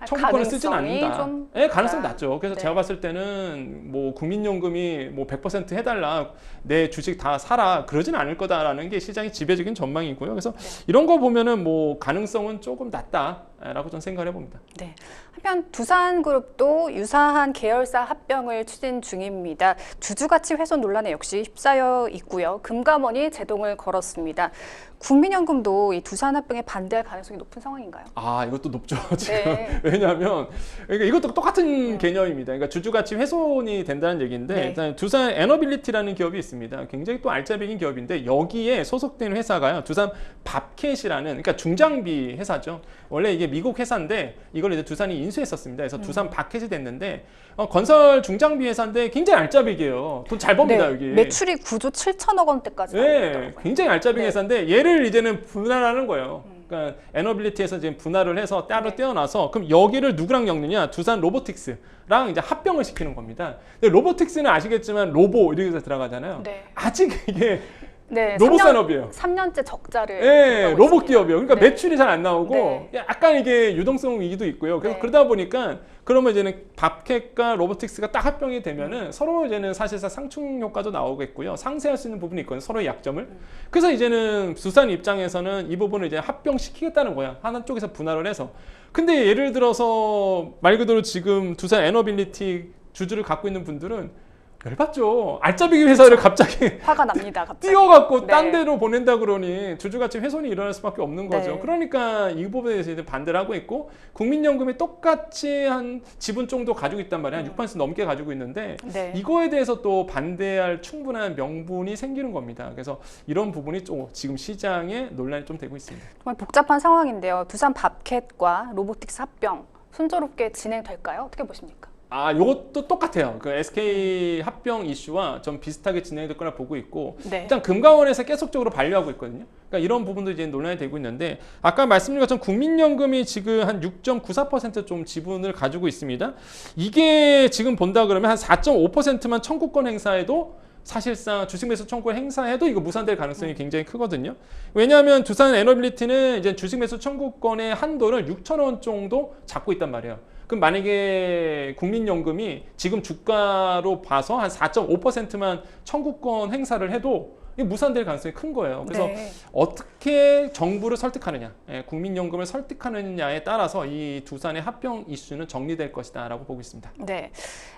청구권을 쓰진 가능성이 않는다. 좀 네, 가능성 있다. 낮죠. 그래서 네. 제가 봤을 때는 뭐 국민연금이 뭐 100% 해달라, 내 주식 다 사라 그러진 않을 거다라는 게 시장의 지배적인 전망이고요. 그래서 이런 거 보면은 뭐 가능성은 조금 낮다라고 좀 생각을 해봅니다. 네. 한편 두산그룹도 유사한 계열사 합병을 추진 중입니다. 주주가치 훼손 논란에 역시 휩싸여 있고요. 금감원이 제동을 걸었습니다. 국민연금도 이 두산 합병에 반대할 가능성이 높은 상황인가요? 아, 이것도 높죠, 지금. 네. 왜냐하면 그러니까 이것도 똑같은 개념입니다. 그러니까 주주가치 훼손이 된다는 얘기인데, 네. 일단 두산 에너빌리티라는 기업이 있습니다. 굉장히 또 알짜배긴 기업인데 여기에 소속된 회사가요, 두산 밥캣이라는, 그러니까 중장비 회사죠. 원래 이게 미국 회사인데 이걸 이제 두산이 인수했었습니다. 그래서 두산 밥캣이 됐는데 건설 중장비 회사인데 굉장히 알짜배기예요. 돈 잘 법니다, 네. 여기. 매출이 9조 7천억 원대까지 네, 나왔더라고요. 굉장히 알짜배기 네. 회사인데 얘를 이제는 분할하는 거예요. 그러니까 에너빌리티에서 지금 분할을 해서 따로 네. 떼어놔서, 그럼 여기를 누구랑 엮느냐? 두산 로보틱스랑 이제 합병을 시키는 겁니다. 근데 로보틱스는 아시겠지만 로보 이렇게 해서 들어가잖아요. 네. 아직 이게 네, 로봇 산업이에요. 3년째 적자를. 네, 로봇 있습니다. 기업이요. 그러니까 네. 매출이 잘 안 나오고 네. 약간 이게 유동성 위기도 있고요. 그래서 네. 그러다 보니까 그러면 이제는 밥캣과 로보틱스가 딱 합병이 되면은 서로 이제는 사실상 상충 효과도 나오겠고요. 상쇄할 수 있는 부분이 있거든요. 서로의 약점을. 그래서 이제는 두산 입장에서는 이 부분을 이제 합병시키겠다는 거야. 하나 쪽에서 분할을 해서. 근데 예를 들어서 말 그대로 지금 두산 에너빌리티 주주를 갖고 있는 분들은 열받죠. 알짜배기 회사를 갑자기 화가 납니다. 갑자기. 띄워갖고 네. 딴 데로 보낸다 그러니 주주가치 훼손이 일어날 수밖에 없는 거죠. 네. 그러니까 이 부분에 대해서 이제 반대를 하고 있고 국민연금이 똑같이 한 지분 정도 가지고 있단 말이야. 한 6% 넘게 가지고 있는데 네. 이거에 대해서 또 반대할 충분한 명분이 생기는 겁니다. 그래서 이런 부분이 좀 지금 시장에 논란이 좀 되고 있습니다. 정말 복잡한 상황인데요. 두산 밥캣과 로보틱스 합병 순조롭게 진행될까요? 어떻게 보십니까? 요것도 똑같아요. 그 SK 합병 이슈와 좀 비슷하게 진행될 거라 보고 있고 네. 일단 금감원에서 계속적으로 반려하고 있거든요. 그러니까 이런 부분도 이제 논란이 되고 있는데 아까 말씀드린 것처럼 국민연금이 지금 한 6.94% 좀 지분을 가지고 있습니다. 이게 지금 본다 그러면 한 4.5%만 청구권 행사해도 사실상 주식 매수 청구 행사해도 이거 무산될 가능성이 굉장히 크거든요. 왜냐하면 두산 에너빌리티는 이제 주식 매수 청구권의 한도를 6,000원 정도 잡고 있단 말이에요. 그럼 만약에 국민연금이 지금 주가로 봐서 한 4.5%만 청구권 행사를 해도 이게 무산될 가능성이 큰 거예요. 그래서 네. 어떻게 정부를 설득하느냐, 국민연금을 설득하느냐에 따라서 이 두산의 합병 이슈는 정리될 것이다라고 보고 있습니다. 네,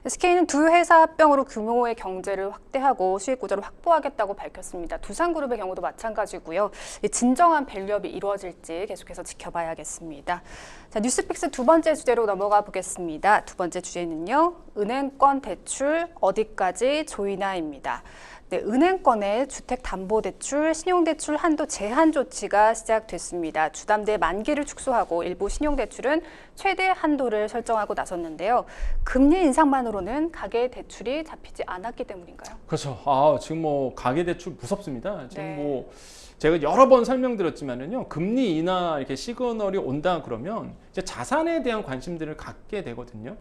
SK는 두 회사 합병으로 규모의 경제를 확대하고 수익 구조를 확보하겠다고 밝혔습니다. 두산그룹의 경우도 마찬가지고요. 진정한 밸류업이 이루어질지 계속해서 지켜봐야겠습니다. 자, 뉴스픽스 두 번째 주제로 넘어가 보겠습니다. 두 번째 주제는요, 은행권 대출 어디까지 조이나입니다. 네, 은행권의 주택담보대출, 신용대출 한도 제한 조치가 시작됐습니다. 주담대 만기를 축소하고 일부 신용대출은 최대 한도를 설정하고 나섰는데요. 금리 인상만으로는 가계대출이 잡히지 않았기 때문인가요? 그렇죠. 지금 뭐 가계대출 무섭습니다. 지금 네. 뭐 제가 여러 번 설명드렸지만은요, 금리 인하 이렇게 시그널이 온다 그러면 이제 자산에 대한 관심들을 갖게 되거든요.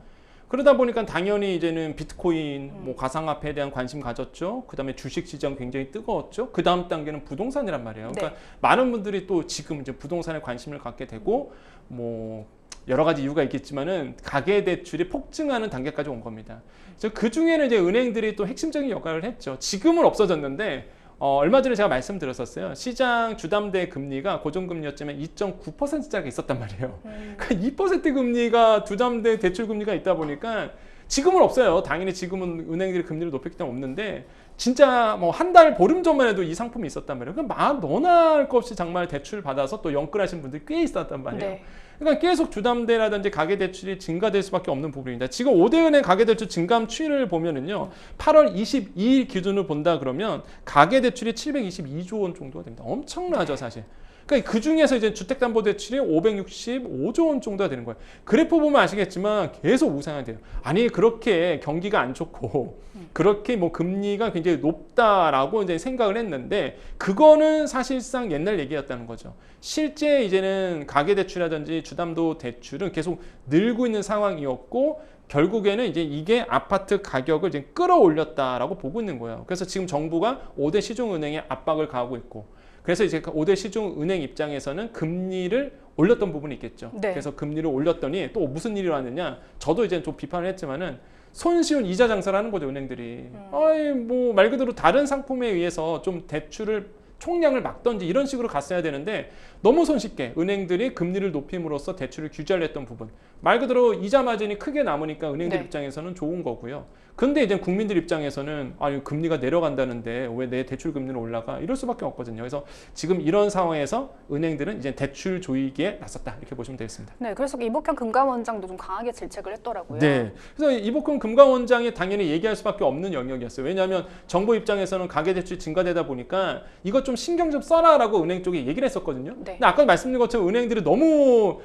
그러다 보니까 당연히 이제는 비트코인, 뭐 가상화폐에 대한 관심 가졌죠. 그다음에 주식 시장 굉장히 뜨거웠죠. 그 다음 단계는 부동산이란 말이에요. 그러니까 네. 많은 분들이 또 지금 이제 부동산에 관심을 갖게 되고 뭐 여러 가지 이유가 있겠지만은 가계 대출이 폭증하는 단계까지 온 겁니다. 그래서 그 중에는 이제 은행들이 또 핵심적인 역할을 했죠. 지금은 없어졌는데 얼마 전에 제가 말씀드렸었어요. 시장 주담대 금리가 고정금리였지만 2.9%짜리가 있었단 말이에요. 그러니까 2% 금리가 주담대 대출 금리가 있다 보니까 지금은 없어요. 당연히 지금은 은행들이 금리를 높였기 때문에 없는데 진짜 뭐 한 달 보름 전만 해도 이 상품이 있었단 말이에요. 그럼 너나 할 것 없이 정말 대출 받아서 또 연끌하신 분들이 꽤 있었단 말이에요. 네. 그러니까 계속 주담대라든지 가계대출이 증가될 수밖에 없는 부분입니다. 지금 5대 은행 가계대출 증감 추이를 보면은요, 8월 22일 기준으로 본다 그러면 가계대출이 722조 원 정도가 됩니다. 엄청나죠, 사실. 그러니까 그 중에서 이제 주택담보대출이 565조 원 정도가 되는 거예요. 그래프 보면 아시겠지만 계속 우상향돼요. 아니 그렇게 경기가 안 좋고 그렇게 뭐 금리가 굉장히 높다라고 이제 생각을 했는데 그거는 사실상 옛날 얘기였다는 거죠. 실제 이제는 가계대출이라든지 주담도 대출은 계속 늘고 있는 상황이었고 결국에는 이제 이게 아파트 가격을 이제 끌어올렸다라고 보고 있는 거예요. 그래서 지금 정부가 5대 시중은행에 압박을 가하고 있고 그래서 이제 5대 시중은행 입장에서는 금리를 올렸던 부분이 있겠죠. 네. 그래서 금리를 올렸더니 또 무슨 일이 왔느냐. 저도 이제 좀 비판을 했지만은 손쉬운 이자 장사를 하는 거죠, 은행들이. 뭐 말 그대로 다른 상품에 의해서 좀 대출을 총량을 막던지 이런 식으로 갔어야 되는데 너무 손쉽게 은행들이 금리를 높임으로써 대출을 규제를 했던 부분. 말 그대로 이자 마진이 크게 남으니까 은행들 네. 입장에서는 좋은 거고요. 근데 이제 국민들 입장에서는 아니 금리가 내려간다는데 왜 내 대출 금리는 올라가? 이럴 수밖에 없거든요. 그래서 지금 이런 상황에서 은행들은 이제 대출 조이기에 나섰다 이렇게 보시면 되겠습니다. 네, 그래서 이복현 금감원장도 좀 강하게 질책을 했더라고요. 네. 그래서 이복근 금감원장이 당연히 얘기할 수밖에 없는 영역이었어요. 왜냐하면 정부 입장에서는 가계대출이 증가되다 보니까 이것 좀 신경 좀 써라라고 은행 쪽에 얘기를 했었거든요. 네. 근데 아까 말씀드린 것처럼 은행들이 너무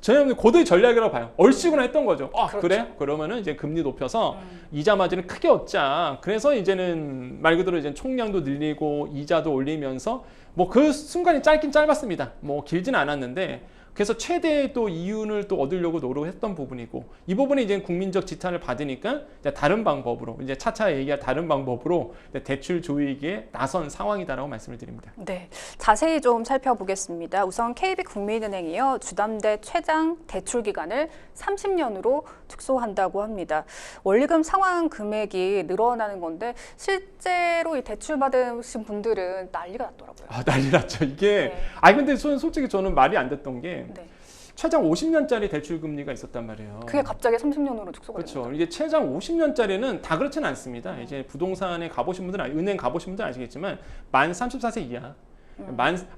저희는 고도의 전략이라고 봐요. 얼씨구나 했던 거죠. 그렇죠. 그래? 그러면은 이제 금리 높여서 이자 마진을 크게 얻자. 그래서 이제는 말 그대로 이제 총량도 늘리고 이자도 올리면서 뭐 그 순간이 짧긴 짧았습니다. 뭐 길진 않았는데 그래서 최대의 또 이윤을 또 얻으려고 노력했던 부분이고 이 부분이 이제 국민적 지탄을 받으니까 이제 다른 방법으로 이제 차차 얘기할 다른 방법으로 대출 조이기에 나선 상황이다라고 말씀을 드립니다. 네, 자세히 좀 살펴보겠습니다. 우선 KB국민은행이요 주담대 최장 대출 기간을 30년으로 축소한다고 합니다. 원리금 상환 금액이 늘어나는 건데 실제로 이 대출 받으신 분들은 난리가 났더라고요. 아, 난리 났죠. 이게 네. 근데 솔직히 저는 말이 안 됐던 게 네. 최장 50년짜리 대출 금리가 있었단 말이에요. 그게 갑자기 30년으로 축소가 그렇죠. 됩니다. 이게 최장 50년짜리는 다 그렇지는 않습니다. 이제 부동산에 가보신 분들은 은행 가보신 분들은 아시겠지만 만 34세 이하.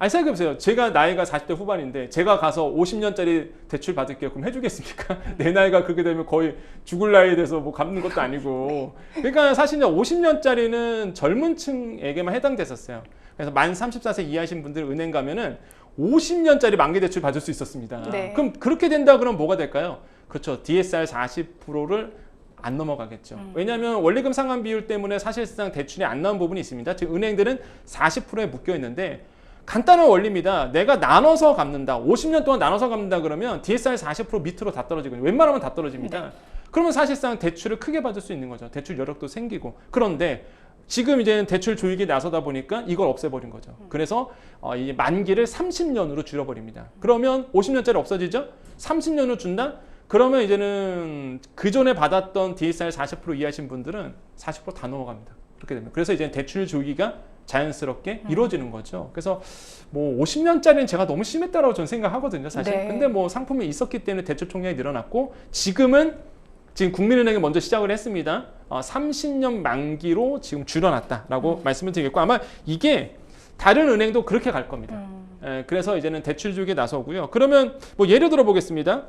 생각해보세요. 제가 나이가 40대 후반인데 제가 가서 50년짜리 대출 받을게요. 그럼 해주겠습니까? 내 나이가 그렇게 되면 거의 죽을 나이에 돼서 뭐 갚는 것도 아니고. 그러니까 사실 50년짜리는 젊은 층에게만 해당됐었어요. 그래서 만 34세 이하신 분들 은행 가면은 50년짜리 만기 대출 받을 수 있었습니다. 네. 그럼 그렇게 된다 그러면 뭐가 될까요? 그렇죠. DSR 40%를 안 넘어가겠죠. 왜냐하면 원리금 상환 비율 때문에 사실상 대출이 안 나온 부분이 있습니다. 지금 은행들은 40%에 묶여 있는데 간단한 원리입니다. 내가 나눠서 갚는다. 50년 동안 나눠서 갚는다 그러면 DSR 40% 밑으로 다 떨어지거든요. 웬만하면 다 떨어집니다. 네. 그러면 사실상 대출을 크게 받을 수 있는 거죠. 대출 여력도 생기고. 그런데 지금 이제 대출 조익이 나서다 보니까 이걸 없애버린 거죠. 그래서 이 만기를 30년으로 줄여버립니다. 그러면 50년짜리 없어지죠? 30년을 준다? 그러면 이제는 그 전에 받았던 DSR 40% 이하신 분들은 40% 다 넘어갑니다. 그렇게 되면. 그래서 이제 대출 조기가 자연스럽게 이루어지는 거죠. 그래서 뭐 50년짜리는 제가 너무 심했다라고 저는 생각하거든요, 사실. 네. 근데 뭐 상품이 있었기 때문에 대출 총량이 늘어났고 지금 국민은행이 먼저 시작을 했습니다. 30년 만기로 지금 줄여놨다라고 말씀을 드리겠고 아마 이게 다른 은행도 그렇게 갈 겁니다. 그래서 이제는 대출 조기에 나서고요. 그러면 뭐 예를 들어 보겠습니다.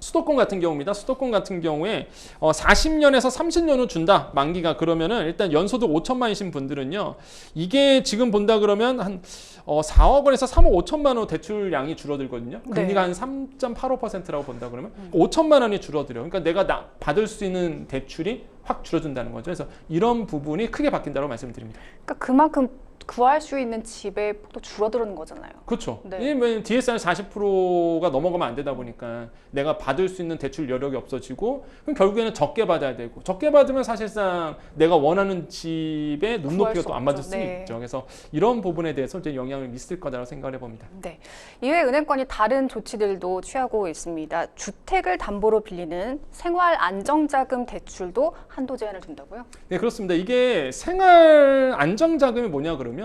수도권 같은 경우입니다. 수도권 같은 경우에 40년에서 30년을 준다. 만기가 그러면은 일단 연소득 5천만이신 분들은요. 이게 지금 본다 그러면 한 4억 원에서 3억 5천만 원 대출량이 줄어들거든요. 금리가 한 3.85%라고 본다 그러면 5천만 원이 줄어들어요. 그러니까 내가 받을 수 있는 대출이 확 줄어든다는 거죠. 그래서 이런 부분이 크게 바뀐다고 말씀드립니다. 그러니까 그만큼 구할 수 있는 집의 폭도 줄어드는 거잖아요. 그렇죠. 네. 왜냐면 DSR 40%가 넘어가면 안 되다 보니까 내가 받을 수 있는 대출 여력이 없어지고 그럼 결국에는 적게 받아야 되고 적게 받으면 사실상 내가 원하는 집의 눈높이가 또 안 맞을 수 있죠. 그래서 이런 부분에 대해서 이제 영향을 있을 거다라고 생각을 해봅니다. 네. 이외에 은행권이 다른 조치들도 취하고 있습니다. 주택을 담보로 빌리는 생활 안정자금 대출도 한도 제한을 둔다고요? 네, 그렇습니다. 이게 생활 안정자금이 뭐냐 그러면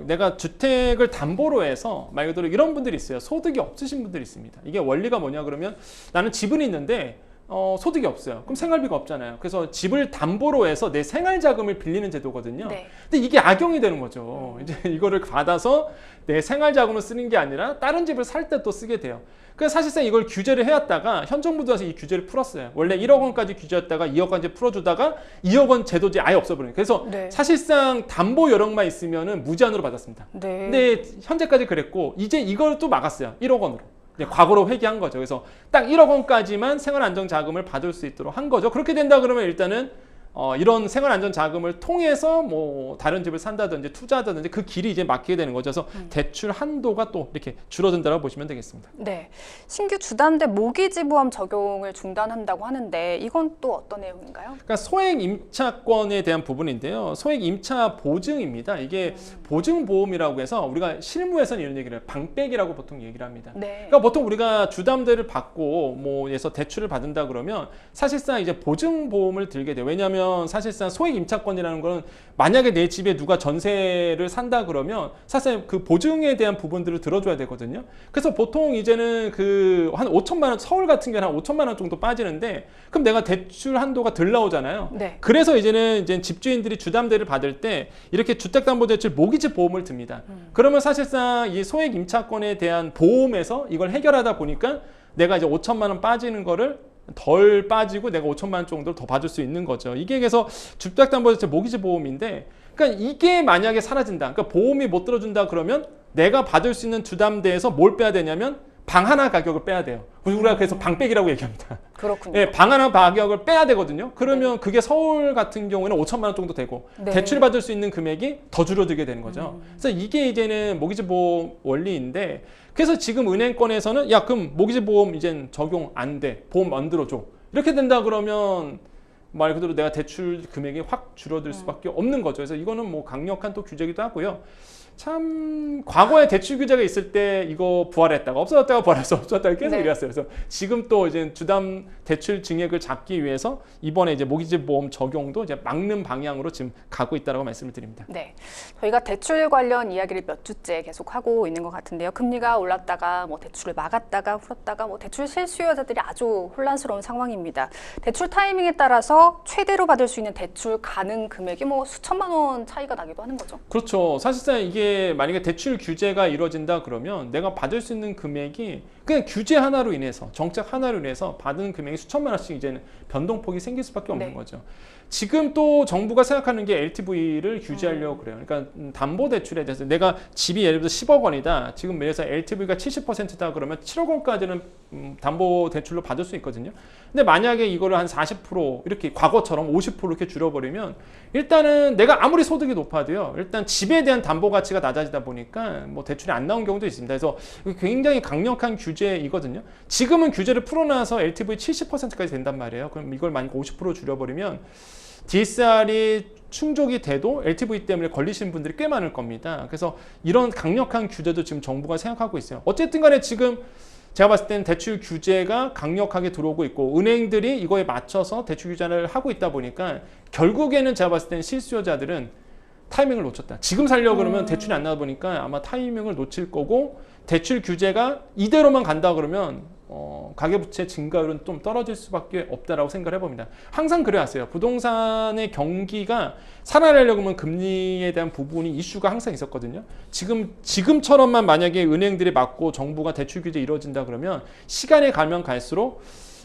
내가 주택을 담보로 해서 말 그대로 이런 분들이 있어요. 소득이 없으신 분들이 있습니다. 이게 원리가 뭐냐 그러면 나는 집은 있는데 소득이 없어요. 그럼 생활비가 없잖아요. 그래서 집을 담보로 해서 내 생활자금을 빌리는 제도거든요. 네. 근데 이게 악용이 되는 거죠. 이제 이거를 받아서 내 생활자금을 쓰는 게 아니라 다른 집을 살 때 또 쓰게 돼요. 그래서 사실상 이걸 규제를 해왔다가 현 정부도 와서 이 규제를 풀었어요. 원래 1억 원까지 규제했다가 2억 원까지 풀어주다가 2억 원 제도제 아예 없어버려요. 그래서 사실상 담보 여력만 있으면은 무제한으로 받았습니다. 근데 현재까지 그랬고 이제 이걸 또 막았어요. 1억 원으로. 과거로 회귀한 거죠. 그래서 딱 1억 원까지만 생활안정자금을 받을 수 있도록 한 거죠. 그렇게 된다 그러면 일단은 이런 생활안전자금을 통해서 뭐 다른 집을 산다든지 투자하다든지 그 길이 이제 막히게 되는 거죠. 그래서 대출 한도가 또 이렇게 줄어든다고 보시면 되겠습니다. 네, 신규 주담대 모기지보험 적용을 중단한다고 하는데 이건 또 어떤 내용인가요? 그러니까 소액 임차권에 대한 부분인데요. 소액 임차 보증입니다. 이게 보증보험이라고 해서 우리가 실무에서는 이런 얘기를 해요. 방백이라고 보통 얘기를 합니다. 그러니까 보통 우리가 주담대를 받고 뭐에서 대출을 받는다 그러면 사실상 이제 보증보험을 들게 돼요. 왜냐하면 사실상 소액 임차권이라는 거는 만약에 내 집에 누가 전세를 산다 그러면 사실 그 보증에 대한 부분들을 들어줘야 되거든요. 그래서 보통 이제는 그 한 5천만 원, 서울 같은 경우는 한 5천만 원 정도 빠지는데 그럼 내가 대출 한도가 덜 나오잖아요. 그래서 이제 집주인들이 주담대를 받을 때 이렇게 주택담보대출 모기지 보험을 듭니다. 그러면 사실상 이 소액 임차권에 대한 보험에서 이걸 해결하다 보니까 내가 이제 5천만 원 빠지는 거를 덜 빠지고 내가 5천만 원 정도를 더 받을 수 있는 거죠. 이게 그래서 주택담보대출 모기지 보험인데, 그러니까 이게 만약에 사라진다. 그러니까 보험이 못 들어준다 그러면 내가 받을 수 있는 주담대에서 뭘 빼야 되냐면 방 하나 가격을 빼야 돼요. 우리가 그래서 방빼기라고 얘기합니다. 그렇군요. 예, 방 하나 가격을 빼야 되거든요. 그러면 그게 서울 같은 경우에는 5천만 원 정도 되고 네. 대출 받을 수 있는 금액이 더 줄어들게 되는 거죠. 그래서 이게 이제는 모기지 보험 원리인데, 그래서 지금 은행권에서는 야, 그럼 모기지 보험 이젠 적용 안 돼. 보험 만들어줘. 이렇게 된다 그러면 말 그대로 내가 대출 금액이 확 줄어들 수밖에 없는 거죠. 그래서 이거는 뭐 강력한 또 규제기도 하고요. 참 과거에 대출 규제가 있을 때 이거 부활했다가 없어졌다가 부활해서 없어졌다가 계속 네. 이랬어요. 그래서 지금 또 이제 주담 대출 증액을 잡기 위해서 이번에 이제 모기지 보험 적용도 이제 막는 방향으로 지금 가고 있다라고 말씀을 드립니다. 네, 저희가 대출 관련 이야기를 몇 주째 계속 하고 있는 것 같은데요. 금리가 올랐다가 뭐 대출을 막았다가 풀었다가 뭐 대출 실수요자들이 아주 혼란스러운 상황입니다. 대출 타이밍에 따라서 최대로 받을 수 있는 대출 가능 금액이 뭐 수천만 원 차이가 나기도 하는 거죠. 그렇죠. 사실상 이게 만약에 대출 규제가 이루어진다 그러면 내가 받을 수 있는 금액이 그냥 규제 하나로 인해서, 정책 하나로 인해서 받은 금액이 수천만 원씩 이제는 변동폭이 생길 수밖에 없는 네. 거죠. 지금 또 정부가 생각하는 게 LTV를 규제하려고 그래요. 그러니까 담보대출에 대해서 내가 집이 예를 들어 10억 원이다. 지금 예를 들어서 LTV가 70%다 그러면 7억 원까지는 담보대출로 받을 수 있거든요. 근데 만약에 이거를 한 40% 이렇게 과거처럼 50% 이렇게 줄여버리면 일단은 내가 아무리 소득이 높아도요. 일단 집에 대한 담보 가치가 낮아지다 보니까 뭐 대출이 안 나온 경우도 있습니다. 그래서 굉장히 강력한 규제이거든요. 지금은 규제를 풀어놔서 LTV 70%까지 된단 말이에요. 그럼 이걸 만약 50% 줄여버리면 DSR이 충족이 돼도 LTV 때문에 걸리시는 분들이 꽤 많을 겁니다. 그래서 이런 강력한 규제도 지금 정부가 생각하고 있어요. 어쨌든 간에 지금 제가 봤을 때는 대출 규제가 강력하게 들어오고 있고 은행들이 이거에 맞춰서 대출 규제를 하고 있다 보니까 결국에는 제가 봤을 때는 실수요자들은 타이밍을 놓쳤다. 지금 살려고 그러면 대출이 안 나와 보니까 아마 타이밍을 놓칠 거고, 대출 규제가 이대로만 간다 그러면 가계부채 증가율은 좀 떨어질 수밖에 없다라고 생각을 해봅니다. 항상 그래왔어요. 부동산의 경기가 살아나려고 하면 금리에 대한 부분이 이슈가 항상 있었거든요. 지금처럼만 만약에 은행들이 막고 정부가 대출 규제 이루어진다 그러면 시간이 가면 갈수록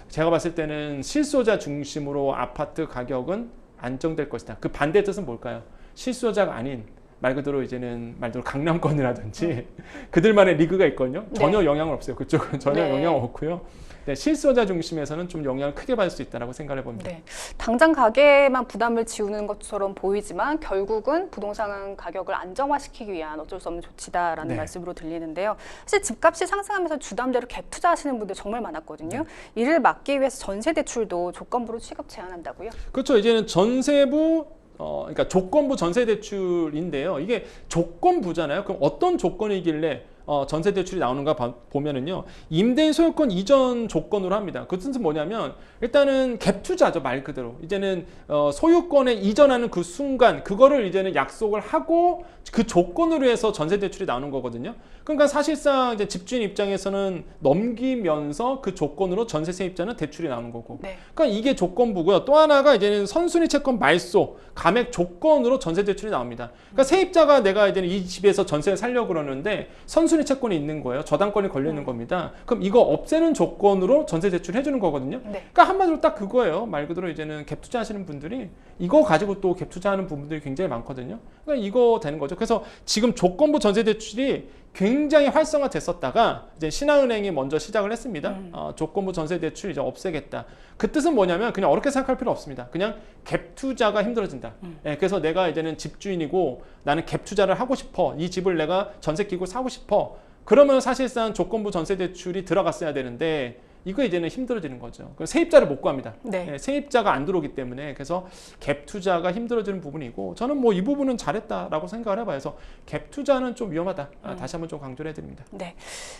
제가 봤을 때는 실수요자 중심으로 아파트 가격은 안정될 것이다. 그 반대 뜻은 뭘까요? 실수요자가 아닌 말 그대로 이제는 말 그대로 강남권이라든지 그들만의 리그가 있거든요. 전혀 영향은 없어요. 그쪽은 전혀 네. 영향 없고요. 네, 실수요자 중심에서는 좀 영향을 크게 받을 수 있다고 생각을 해봅니다. 네, 당장 가게만 부담을 지우는 것처럼 보이지만 결국은 부동산 가격을 안정화시키기 위한 어쩔 수 없는 조치다라는 네. 말씀으로 들리는데요. 사실 집값이 상승하면서 주담대로 갭 투자하시는 분들 정말 많았거든요. 이를 막기 위해서 전세 대출도 조건부로 취급 제한한다고요? 그렇죠. 이제는 전세부 그러니까 조건부 전세 대출인데요. 이게 조건부잖아요. 그럼 어떤 조건이길래 전세 대출이 나오는가 보면은요. 임대인 소유권 이전 조건으로 합니다. 그 뜻은 뭐냐면 일단은 갭 투자죠. 말 그대로. 이제는 소유권에 이전하는 그 순간 그거를 이제는 약속을 하고 그 조건으로 해서 전세 대출이 나오는 거거든요. 그러니까 사실상 이제 집주인 입장에서는 넘기면서 그 조건으로 전세 세입자는 대출이 나오는 거고. 네. 그러니까 이게 조건부고요. 또 하나가 이제는 선순위 채권 말소 감액 조건으로 전세 대출이 나옵니다. 그러니까 세입자가 내가 이제는 이 집에서 전세를 살려고 그러는데 선순위 채권이 있는 거예요. 저당권이 걸려 있는 겁니다. 그럼 이거 없애는 조건으로 전세 대출 해주는 거거든요. 네. 그러니까 한마디로 딱 그거예요. 말 그대로 이제는 갭 투자하시는 분들이 이거 가지고 또 갭 투자하는 부분들이 굉장히 많거든요. 그러니까 이거 되는 거죠. 그래서 지금 조건부 전세 대출이 굉장히 활성화됐었다가 이제 신한은행이 먼저 시작을 했습니다. 조건부 전세 대출 이제 없애겠다. 그 뜻은 뭐냐면 그냥 어렵게 생각할 필요 없습니다. 그냥 갭 투자가 힘들어진다. 예, 그래서 내가 이제는 집주인이고 나는 갭 투자를 하고 싶어. 이 집을 내가 전세 끼고 사고 싶어. 그러면 사실상 조건부 전세 대출이 들어갔어야 되는데 이거 이제는 힘들어지는 거죠. 세입자를 못 구합니다. 네. 예, 세입자가 안 들어오기 때문에 그래서 갭 투자가 힘들어지는 부분이고 저는 뭐 이 부분은 잘했다라고 생각을 해봐요. 그래서 갭 투자는 좀 위험하다. 다시 한번 좀 강조를 해드립니다. 네,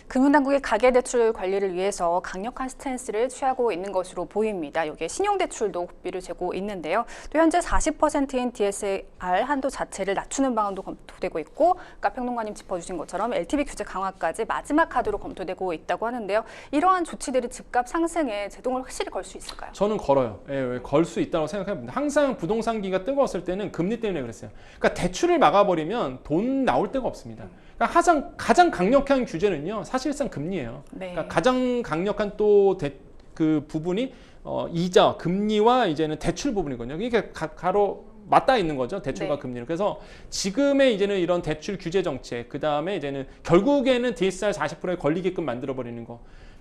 금융당국이 가계대출 관리를 위해서 강력한 스탠스를 취하고 있는 것으로 보입니다. 여기에 신용대출도 고삐를 재고 있는데요. 또 현재 40%인 DSR 한도 자체를 낮추는 방안도 검토되고 있고 아까 평론가님 짚어주신 것처럼 LTV 규제 강화까지 마지막 카드로 검토되고 있다고 하는데요. 이러한 조치들이 집값 상승에 제동을 확실히 걸 수 있을까요? 저는 걸어요. 예, 걸 수 있다고 생각합니다. 항상 부동산기가 뜨거웠을 때는 금리 때문에 그랬어요. 그러니까 대출을 막아버리면 돈 나올 데가 없습니다. 그러니까 가장 강력한 규제는요, 사실상 금리예요. 네. 그러니까 가장 강력한 또 그 부분이 이자, 금리와 이제는 대출 부분이거든요. 이게 맞닿아 있는 거죠. 대출과 네. 금리는. 그래서 지금의 이제는 이런 대출 규제 정책, 그 다음에 이제는 결국에는 DSR 40%에 걸리게끔 만들어 버리는 거.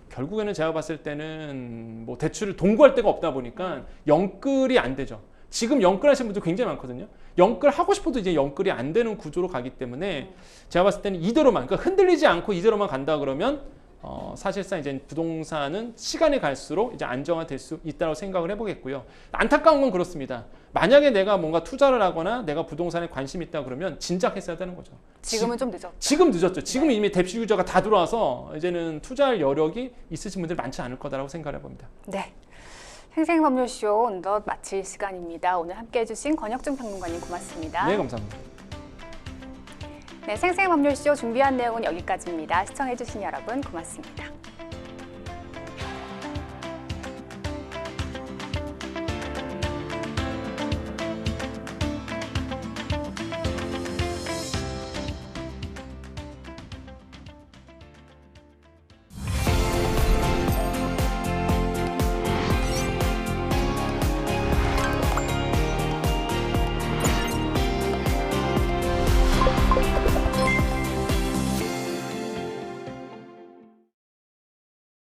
결국에는 제가 봤을 때는 뭐 대출을 동거할 데가 없다 보니까 영끌이 안 되죠. 지금 영끌하시는 분들 굉장히 많거든요. 영끌 하고 싶어도 이제 영끌이 안 되는 구조로 가기 때문에 제가 봤을 때는 이대로만, 그러니까 흔들리지 않고 이대로만 간다 그러면 사실상 이제 부동산은 시간이 갈수록 이제 안정화될 수 있다고 생각을 해보겠고요. 안타까운 건 그렇습니다. 만약에 내가 뭔가 투자를 하거나 내가 부동산에 관심이 있다 그러면 진작 했어야 되는 거죠. 지금은 좀 늦었죠. 지금 늦었죠. 지금 이미 대출 규제가 다 들어와서 이제는 투자할 여력이 있으신 분들이 많지 않을 거다라고 생각을 해봅니다. 네. 생생법률쇼 어느덧 마칠 시간입니다. 오늘 함께해 주신 권혁중 평론가님 고맙습니다. 네, 감사합니다. 네, 생생법률쇼 준비한 내용은 여기까지입니다. 시청해 주신 여러분 고맙습니다.